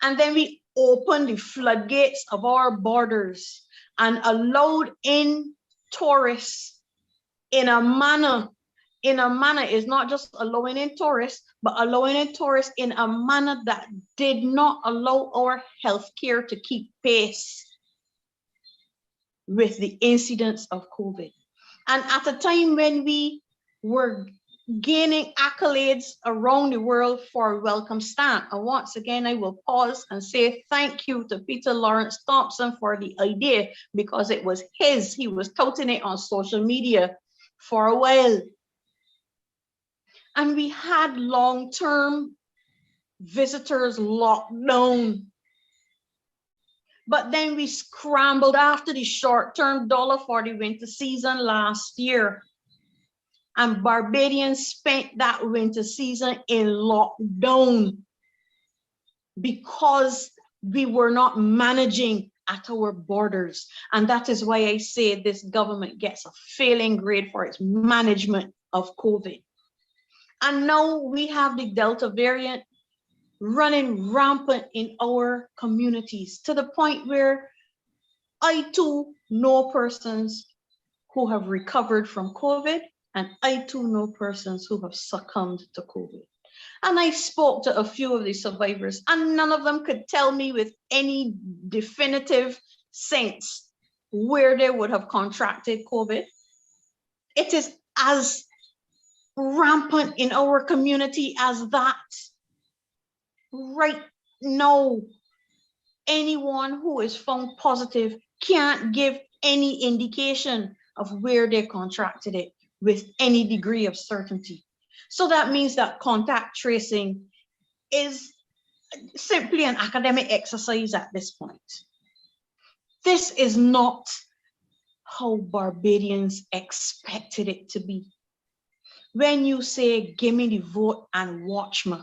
And then we opened the floodgates of our borders and allowed in tourists in a manner is not just allowing in tourists, but allowing in tourists in a manner that did not allow our healthcare to keep pace with the incidence of COVID. And at a time when we were gaining accolades around the world for a welcome stand. And once again, I will pause and say thank you to Peter Lawrence Thompson for the idea, because it was his. He was touting it on social media for a while. And we had long-term visitors locked down. But then we scrambled after the short-term dollar for the winter season last year. And Barbadians spent that winter season in lockdown because we were not managing at our borders. And that is why I say this government gets a failing grade for its management of COVID. And now we have the Delta variant running rampant in our communities, to the point where I too know persons who have recovered from COVID, and I too know persons who have succumbed to COVID. And I spoke to a few of the survivors, and none of them could tell me with any definitive sense where they would have contracted COVID. It is as rampant in our community as that. Right now, anyone who is found positive can't give any indication of where they contracted it with any degree of certainty. So that means that contact tracing is simply an academic exercise at this point. This is not how Barbadians expected it to be. When you say, give me the vote and watch me,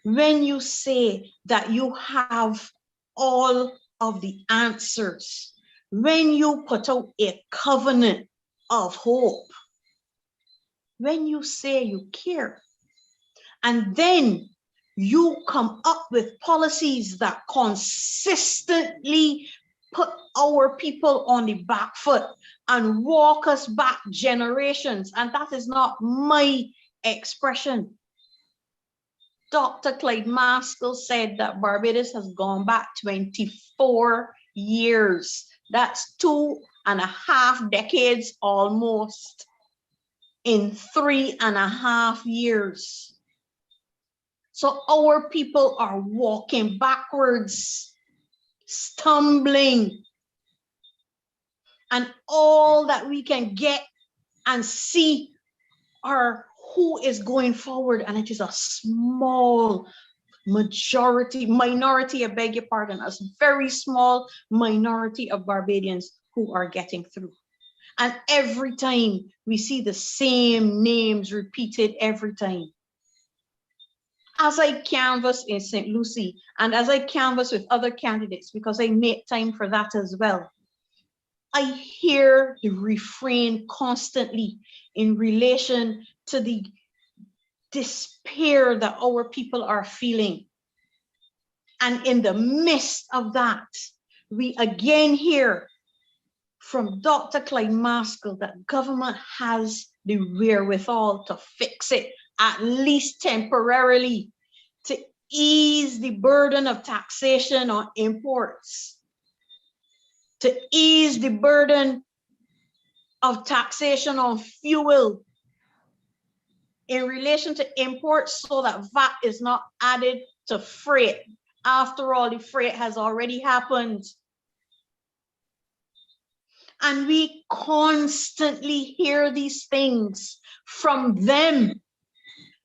when you say that you have all of the answers, when you put out a covenant of hope, when you say you care, and then you come up with policies that consistently put our people on the back foot and walk us back generations, and that is not my expression. Dr. Clyde Maskell said that Barbados has gone back 24 years. That's 2.5 decades almost in 3.5 years. So our people are walking backwards, stumbling. And all that we can get and see are who is going forward. And it is a small minority, I beg your pardon, a very small minority of Barbadians who are getting through. And every time we see the same names repeated every time. As I canvass in St. Lucie and as I canvass with other candidates, because I make time for that as well, I hear the refrain constantly in relation to the despair that our people are feeling. And in the midst of that, we again hear from Dr. Clyde Maskell that government has the wherewithal to fix it, at least temporarily, to ease the burden of taxation on imports, to ease the burden of taxation on fuel in relation to imports so that VAT is not added to freight. After all, the freight has already happened. And we constantly hear these things from them.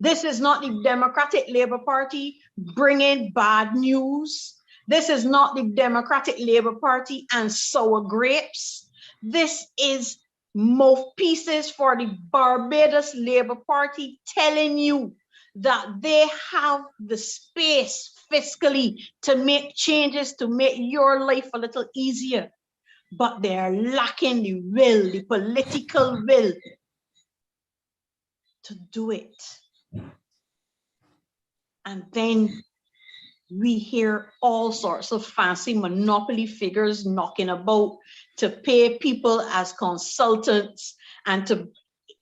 This is not the Democratic Labour Party bringing bad news. This is not the Democratic Labour Party and sour grapes. This is mouthpieces for the Barbados Labour Party telling you that they have the space fiscally to make changes, to make your life a little easier. But they are lacking the will, the political will to do it. And then we hear all sorts of fancy monopoly figures knocking about to pay people as consultants and to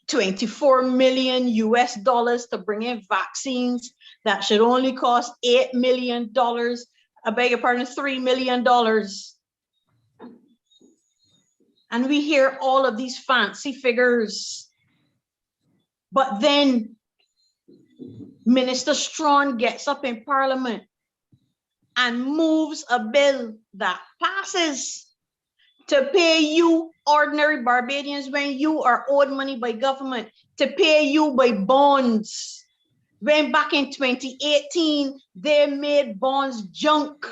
$24 million US to bring in vaccines that should only cost $8 million. I beg your pardon, $3 million. And we hear all of these fancy figures. But then Minister Strawn gets up in Parliament and moves a bill that passes to pay you ordinary Barbadians when you are owed money by government, to pay you by bonds. When back in 2018, they made bonds junk,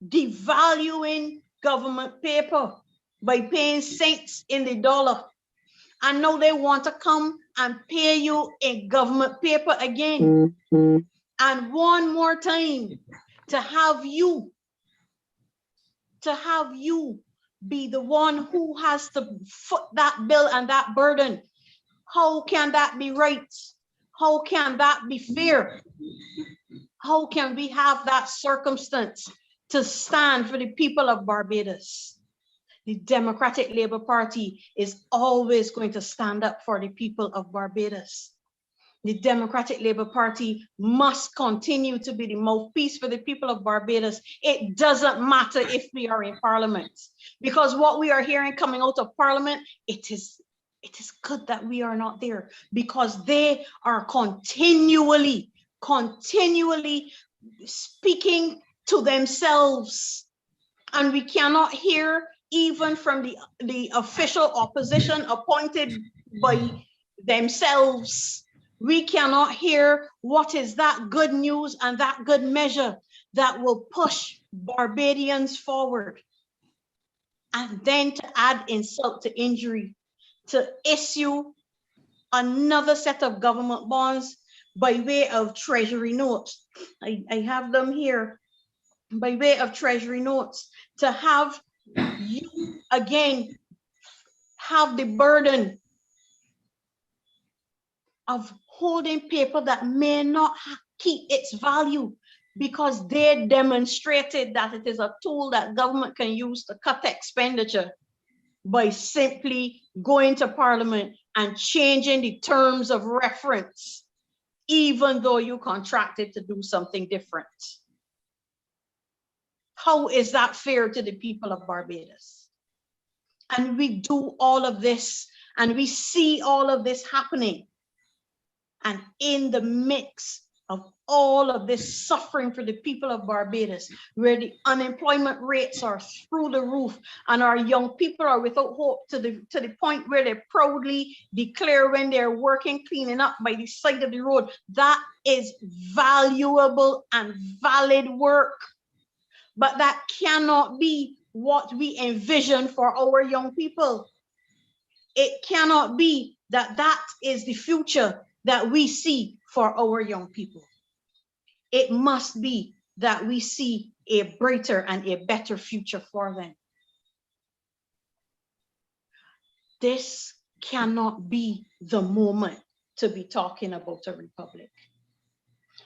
devaluing government paper by paying cents in the dollar. And now they want to come and pay you in government paper again. And one more time, to have you be the one who has to foot that bill and that burden. How can that be right? How can that be fair? How can we have that circumstance to stand for the people of Barbados? The Democratic Labour Party is always going to stand up for the people of Barbados. The Democratic Labour Party must continue to be the mouthpiece for the people of Barbados. It doesn't matter if we are in Parliament, because what we are hearing coming out of Parliament, it is good that we are not there, because they are continually speaking to themselves. And we cannot hear even from the official opposition appointed by themselves. We cannot hear what is that good news and that good measure that will push Barbadians forward. And then to add insult to injury, to issue another set of government bonds by way of treasury notes. I have them here. By way of treasury notes, to have you again have the burden of holding paper that may not keep its value, because they demonstrated that it is a tool that government can use to cut expenditure by simply going to Parliament and changing the terms of reference, even though you contracted to do something different. How is that fair to the people of Barbados? And we do all of this, and we see all of this happening. And in the mix of all of this suffering for the people of Barbados, where the unemployment rates are through the roof and our young people are without hope to the point where they proudly declare when they're working cleaning up by the side of the road. That is valuable and valid work, but that cannot be what we envision for our young people. It cannot be that that is the future that we see for our young people. It must be that we see a brighter and a better future for them. This cannot be the moment to be talking about a republic.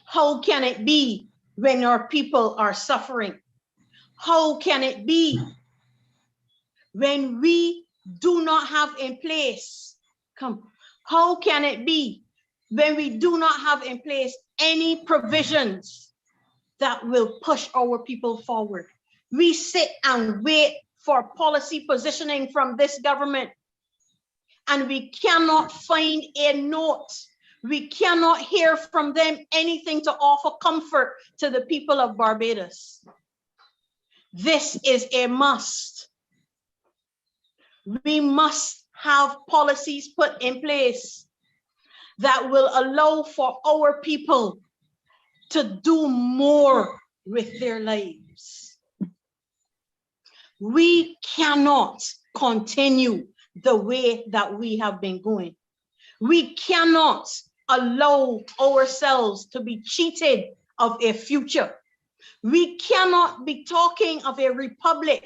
How can it be when our people are suffering? How can it be when we do not have in place? How can it be when we do not have in place any provisions that will push our people forward? We sit and wait for policy positioning from this government, and we cannot find a note. We cannot hear from them anything to offer comfort to the people of Barbados. This is a must. We must have policies put in place that will allow for our people to do more with their lives. We cannot continue the way that we have been going. We cannot allow ourselves to be cheated of a future. We cannot be talking of a republic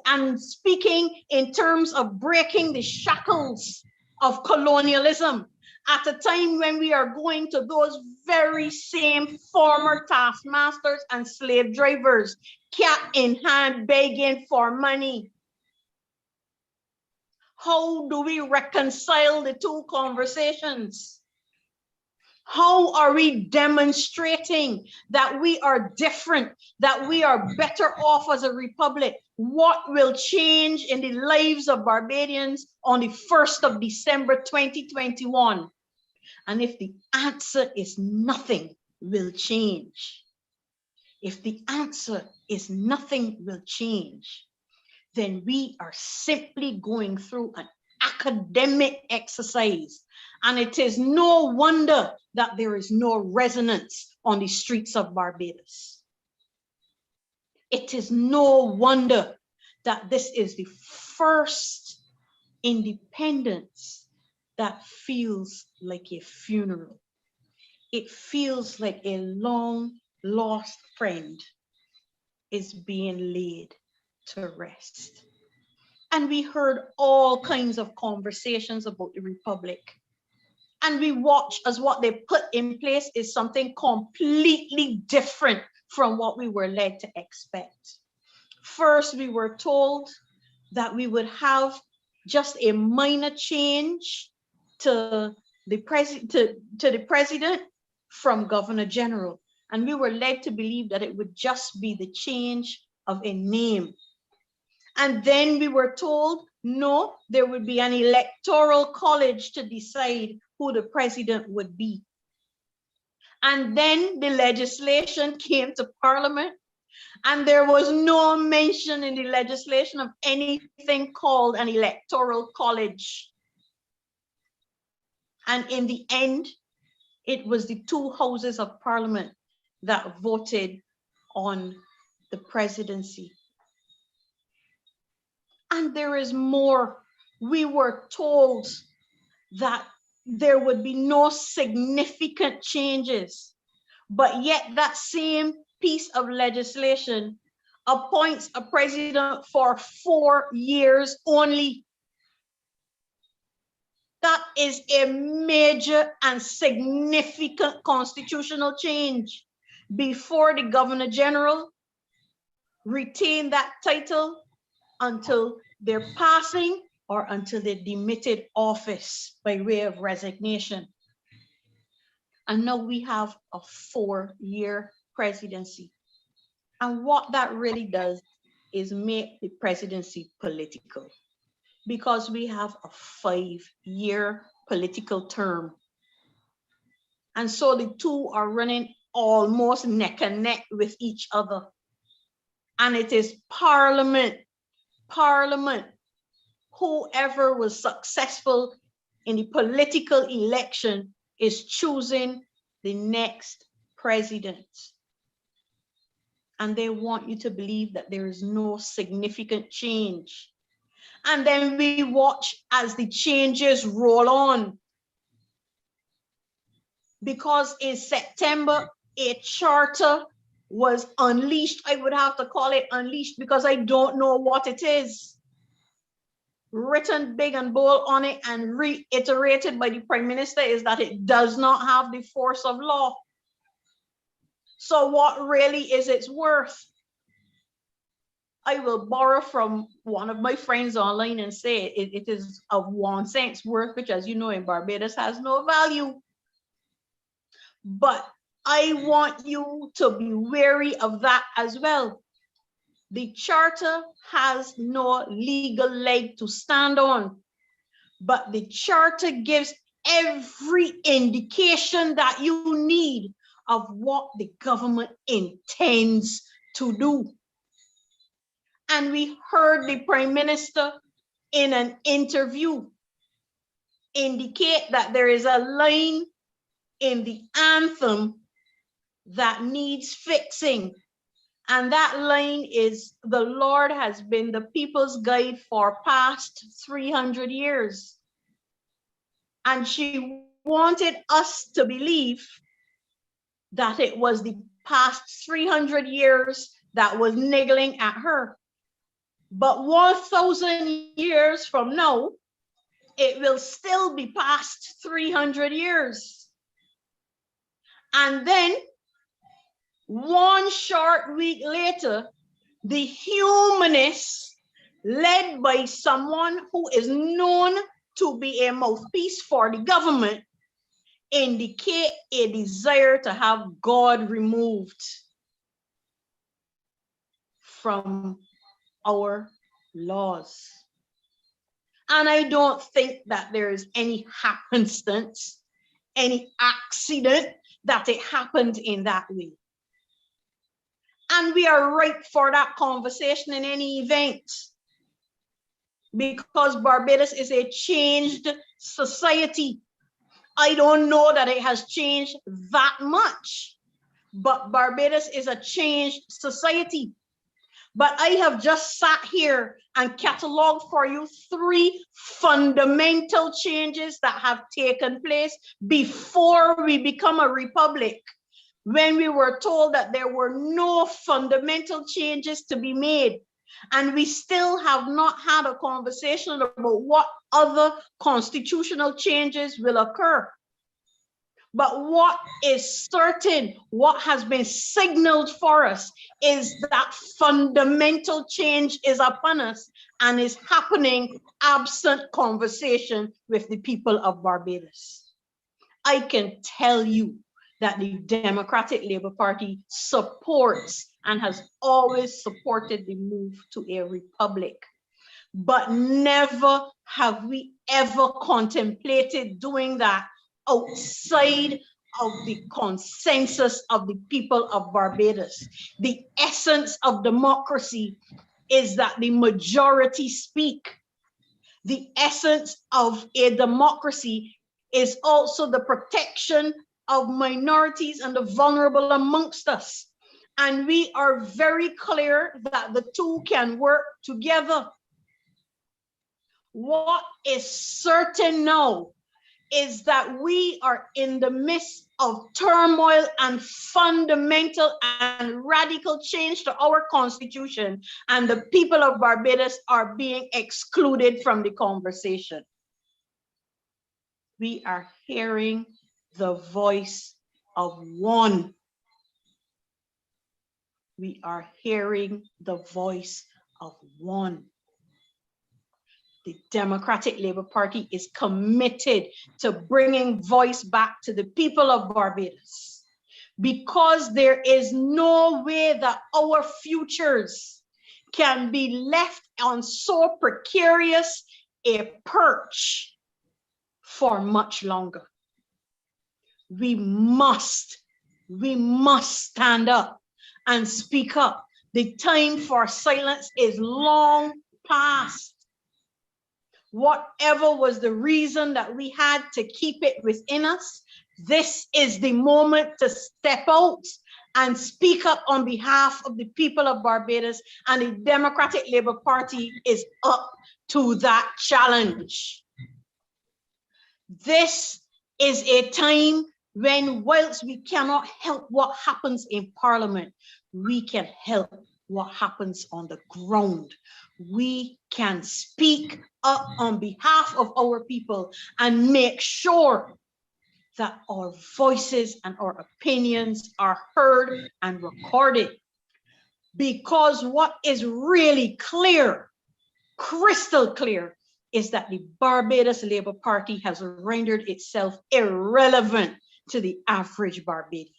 and speaking in terms of breaking the shackles of colonialism at a time when we are going to those very same former taskmasters and slave drivers, cap in hand, begging for money. How do we reconcile the two conversations? How are we demonstrating that we are different, that we are better off as a republic? What will change in the lives of Barbadians on the 1st of December 2021? And if the answer is nothing will change, if the answer is nothing will change, then we are simply going through an academic exercise. And it is no wonder that there is no resonance on the streets of Barbados. It is no wonder that this is the first independence that feels like a funeral. It feels like a long lost friend is being laid to rest. And we heard all kinds of conversations about the republic. And we watch as what they put in place is something completely different from what we were led to expect. First, we were told that we would have just a minor change to the president from Governor General. And we were led to believe that it would just be the change of a name. And then we were told, no, there would be an electoral college to decide who the president would be. And then the legislation came to Parliament, and there was no mention in the legislation of anything called an electoral college. And in the end, it was the two houses of Parliament that voted on the presidency. And there is more. We were told that there would be no significant changes, but yet that same piece of legislation appoints a president for 4 years only. That is a major and significant constitutional change. Before, the Governor General retained that title until their passing or until they demitted office by way of resignation. And now we have a 4-year presidency. And what that really does is make the presidency political, because we have a 5-year political term. And so the two are running almost neck and neck with each other. And it is Parliament, whoever was successful in the political election is choosing the next president. And they want you to believe that there is no significant change. And then we watch as the changes roll on. Because in September, a charter was unleashed. I would have to call it unleashed because I don't know what it is. Written big and bold on it and reiterated by the Prime Minister is that it does not have the force of law. So what really is its worth? I will borrow from one of my friends online and say it is of 1 cent's worth, which, as you know, in Barbados has no value. But I want you to be wary of that as well. The charter has no legal leg to stand on, but the charter gives every indication that you need of what the government intends to do. And we heard the Prime Minister in an interview indicate that there is a line in the anthem that needs fixing. And that line is, the Lord has been the people's guide for past 300 years. And she wanted us to believe that it was the past 300 years that was niggling at her. But 1,000 years from now, it will still be past 300 years. And then 1 short week later, the humanists, led by someone who is known to be a mouthpiece for the government, indicate a desire to have God removed from our laws. And I don't think that there is any happenstance, any accident that it happened in that way. And we are ripe for that conversation in any event, because Barbados is a changed society. I don't know that it has changed that much, but Barbados is a changed society. But I have just sat here and cataloged for you 3 fundamental changes that have taken place before we become a republic, when we were told that there were no fundamental changes to be made. And we still have not had a conversation about what other constitutional changes will occur. But what is certain, what has been signaled for us, is that fundamental change is upon us and is happening absent conversation with the people of Barbados. I can tell you that the Democratic Labour Party supports and has always supported the move to a republic. But never have we ever contemplated doing that outside of the consensus of the people of Barbados. The essence of democracy is that the majority speak. The essence of a democracy is also the protection of minorities and the vulnerable amongst us. And we are very clear that the two can work together. What is certain now is that we are in the midst of turmoil and fundamental and radical change to our constitution, and the people of Barbados are being excluded from the conversation. We are hearing the voice of one. We are hearing the voice of one. The Democratic Labour Party is committed to bringing voice back to the people of Barbados, because there is no way that our futures can be left on so precarious a perch for much longer. we must stand up and speak up. The time for silence is long past. Whatever was the reason that we had to keep it within us, this is the moment to step out and speak up on behalf of the people of Barbados, and the Democratic Labour Party is up to that challenge. This is a time when, whilst we cannot help what happens in Parliament, we can help what happens on the ground. We can speak up on behalf of our people and make sure that our voices and our opinions are heard and recorded. Because what is really clear, crystal clear, is that the Barbados Labour Party has rendered itself irrelevant to the average Barbadian.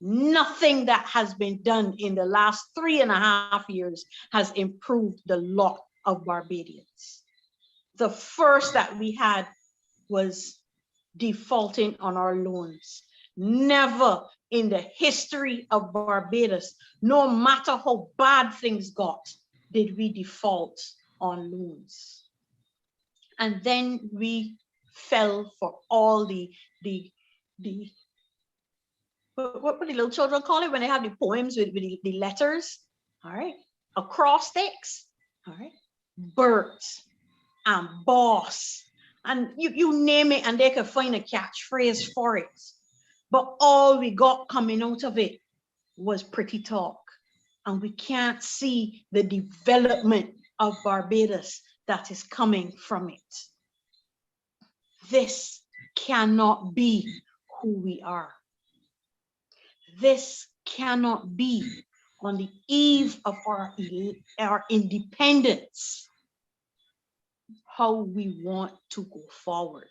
Nothing that has been done in the last 3.5 years has improved the lot of Barbadians. The first that we had was defaulting on our loans. Never in the history of Barbados, no matter how bad things got, did we default on loans. And then we fell for all the what do the little children call it when they have the poems with the letters? All right, acrostics, all right, birds and boss, and you name it, and they could find a catchphrase for it. But all we got coming out of it was pretty talk, and we can't see the development of Barbados that is coming from it. This cannot be who we are. This cannot be on the eve of our independence, how we want to go forward.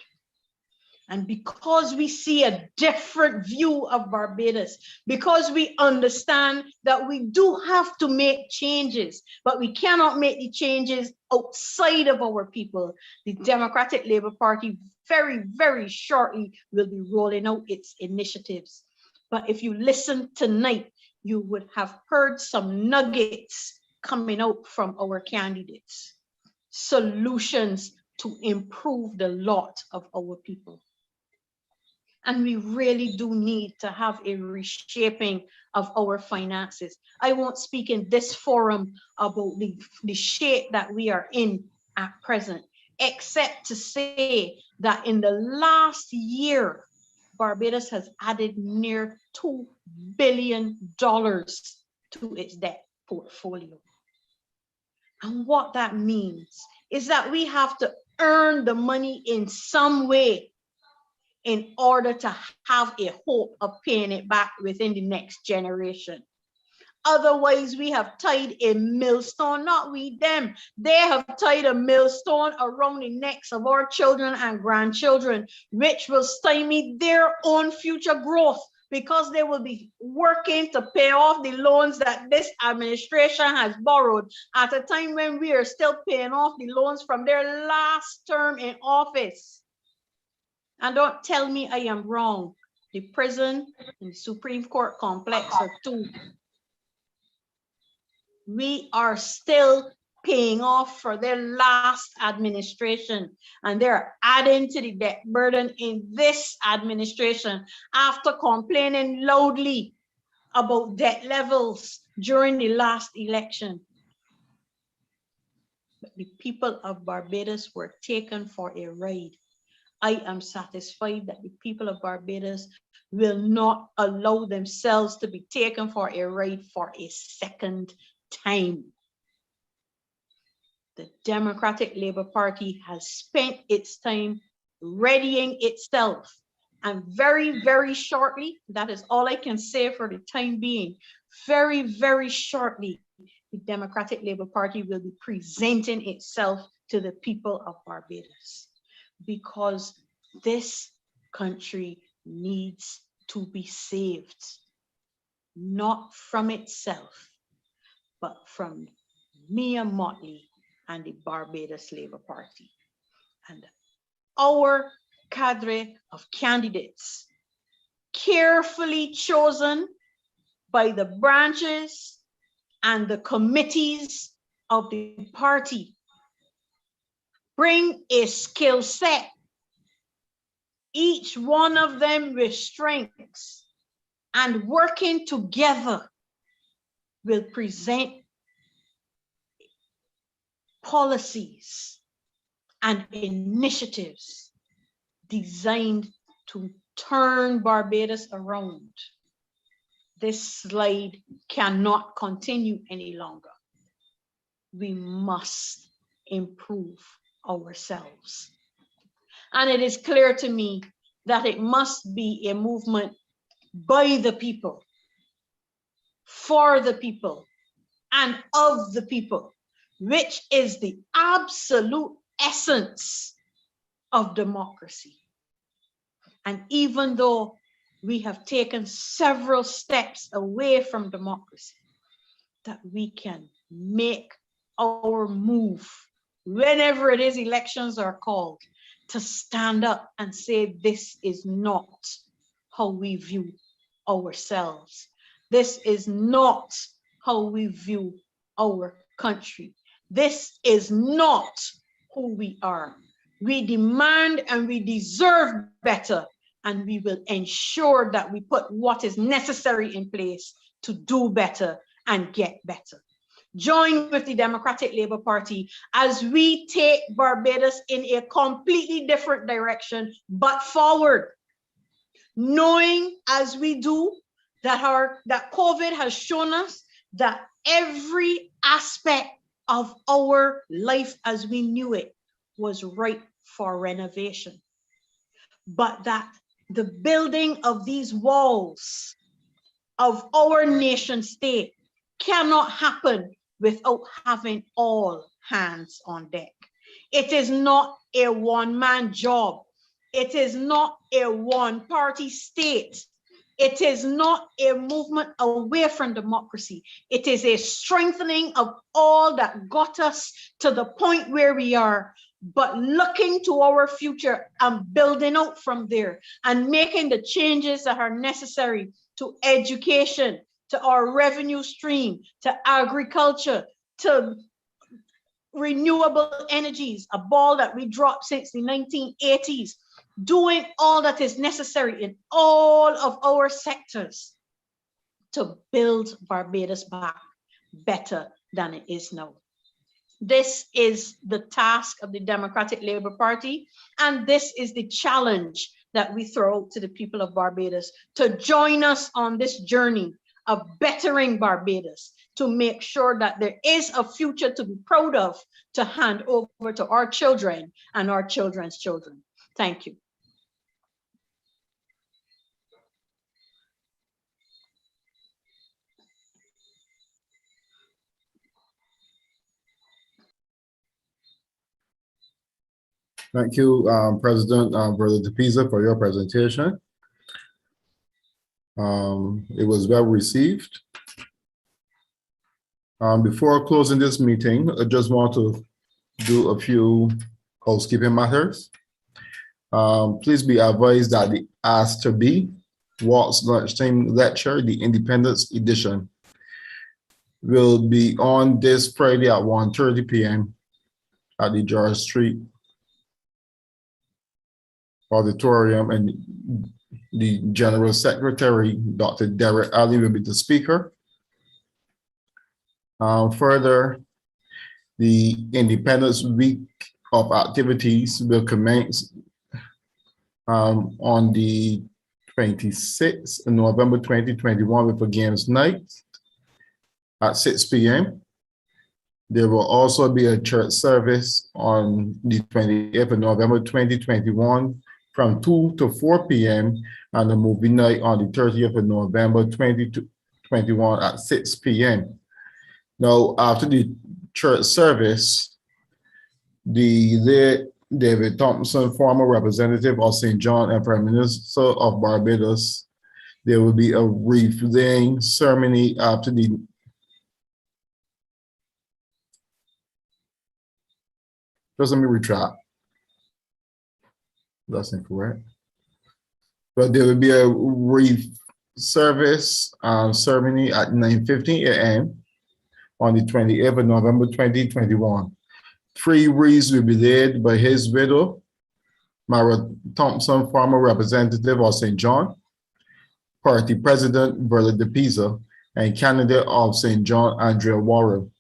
And because we see a different view of Barbados, because we understand that we do have to make changes, but we cannot make the changes outside of our people, the Democratic Labour Party very, very shortly will be rolling out its initiatives. But if you listen tonight, you would have heard some nuggets coming out from our candidates, solutions to improve the lot of our people. And we really do need to have a reshaping of our finances. I won't speak in this forum about the shape that we are in at present, except to say that in the last year, Barbados has added near $2 billion to its debt portfolio. And what that means is that we have to earn the money in some way in order to have a hope of paying it back within the next generation. Otherwise, we have tied a millstone, not we, them. They have tied a millstone around the necks of our children and grandchildren, which will stymie their own future growth, because they will be working to pay off the loans that this administration has borrowed at a time when we are still paying off the loans from their last term in office. And don't tell me I am wrong. The prison and the Supreme Court complex are two. We are still paying off for their last administration, and they're adding to the debt burden in this administration after complaining loudly about debt levels during the last election. But the people of Barbados were taken for a ride. I am satisfied that the people of Barbados will not allow themselves to be taken for a ride for a second time. The Democratic Labour Party has spent its time readying itself. And very, very shortly, that is all I can say for the time being, very, very shortly, the Democratic Labour Party will be presenting itself to the people of Barbados. Because this country needs to be saved, not from itself, but from Mia Motley and the Barbados Labour Party. And our cadre of candidates, carefully chosen by the branches and the committees of the party, bring a skill set, each one of them with strengths, and working together will present policies and initiatives designed to turn Barbados around. This slide cannot continue any longer. We must improve ourselves. And it is clear to me that it must be a movement by the people, for the people, and of the people, which is the absolute essence of democracy. And even though we have taken several steps away from democracy, that we can make our move whenever it is elections are called to stand up and say, this is not how we view ourselves. This is not how we view our country. This is not who we are. We demand and we deserve better, and we will ensure that we put what is necessary in place to do better and get better. Join with the Democratic Labour Party as we take Barbados in a completely different direction, but forward, knowing as we do that COVID has shown us that every aspect of our life as we knew it was ripe for renovation, but that the building of these walls of our nation state cannot happen without having all hands on deck. It is not a one-man job. It is not a one-party state. It is not a movement away from democracy. It is a strengthening of all that got us to the point where we are, but looking to our future and building out from there and making the changes that are necessary to education, to our revenue stream, to agriculture, to renewable energies, a ball that we dropped since the 1980s, doing all that is necessary in all of our sectors to build Barbados back better than it is now. This is the task of the Democratic Labour Party, and this is the challenge that we throw out to the people of Barbados to join us on this journey of bettering Barbados, to make sure that there is a future to be proud of, to hand over to our children and our children's children. Thank you. Thank you, President Brother DePisa, for your presentation. It was well received. Before closing this meeting, I just want to do a few housekeeping matters. Please be advised that the Ask to Be Waltz Lunchtime Lecture, the Independence Edition, will be on this Friday at 1:30 p.m. at the George Street Auditorium, and the General Secretary, Dr. Derek Ali, will be the speaker. Further, the Independence Week of activities will commence on the 26th of November 2021 with a games night at 6 p.m. There will also be a church service on the 28th of November 2021 from 2 to 4 p.m. and a movie night on the 30th of November 2021 at 6 p.m. Now, after the church service, the late David Thompson, former representative of St. John and Prime Minister of Barbados, there will be a wreath-laying ceremony after the just let me retract. That's incorrect. But there will be a service ceremony at 9:15 a.m. on the 28th of November 2021. 3 wreaths will be laid by his widow, Mara Thompson, former representative of St. John, party president Berla de Pisa, and candidate of St. John, Andrea Warren.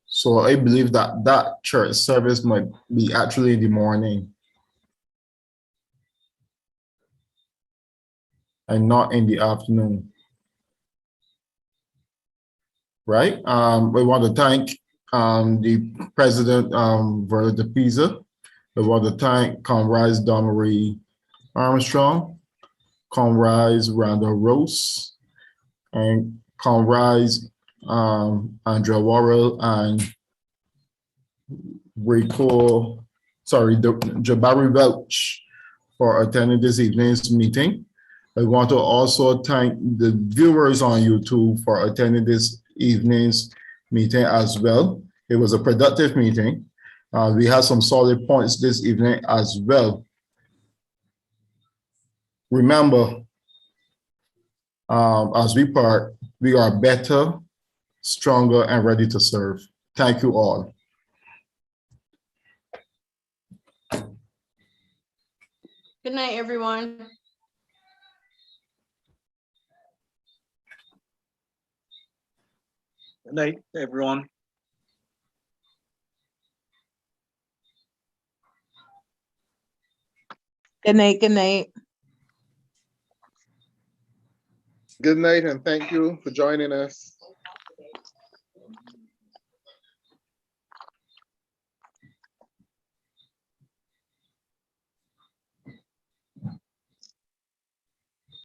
So I believe that that church service might be actually in the morning and not in the afternoon. Right? We want to thank the president, Verla de Pisa. We want to thank Comrades Don Marie Armstrong, Comrades Randall Rose, and Comrades Andrea Worrell and Jabari Welch for attending this evening's meeting. I want to also thank the viewers on YouTube for attending this evening's meeting as well. It was a productive meeting. We had some solid points this evening as well. Remember, as we part, we are better, stronger, and ready to serve. Thank you all. Good night, everyone. Good night, everyone. Good night. Good night. Good night, and thank you for joining us.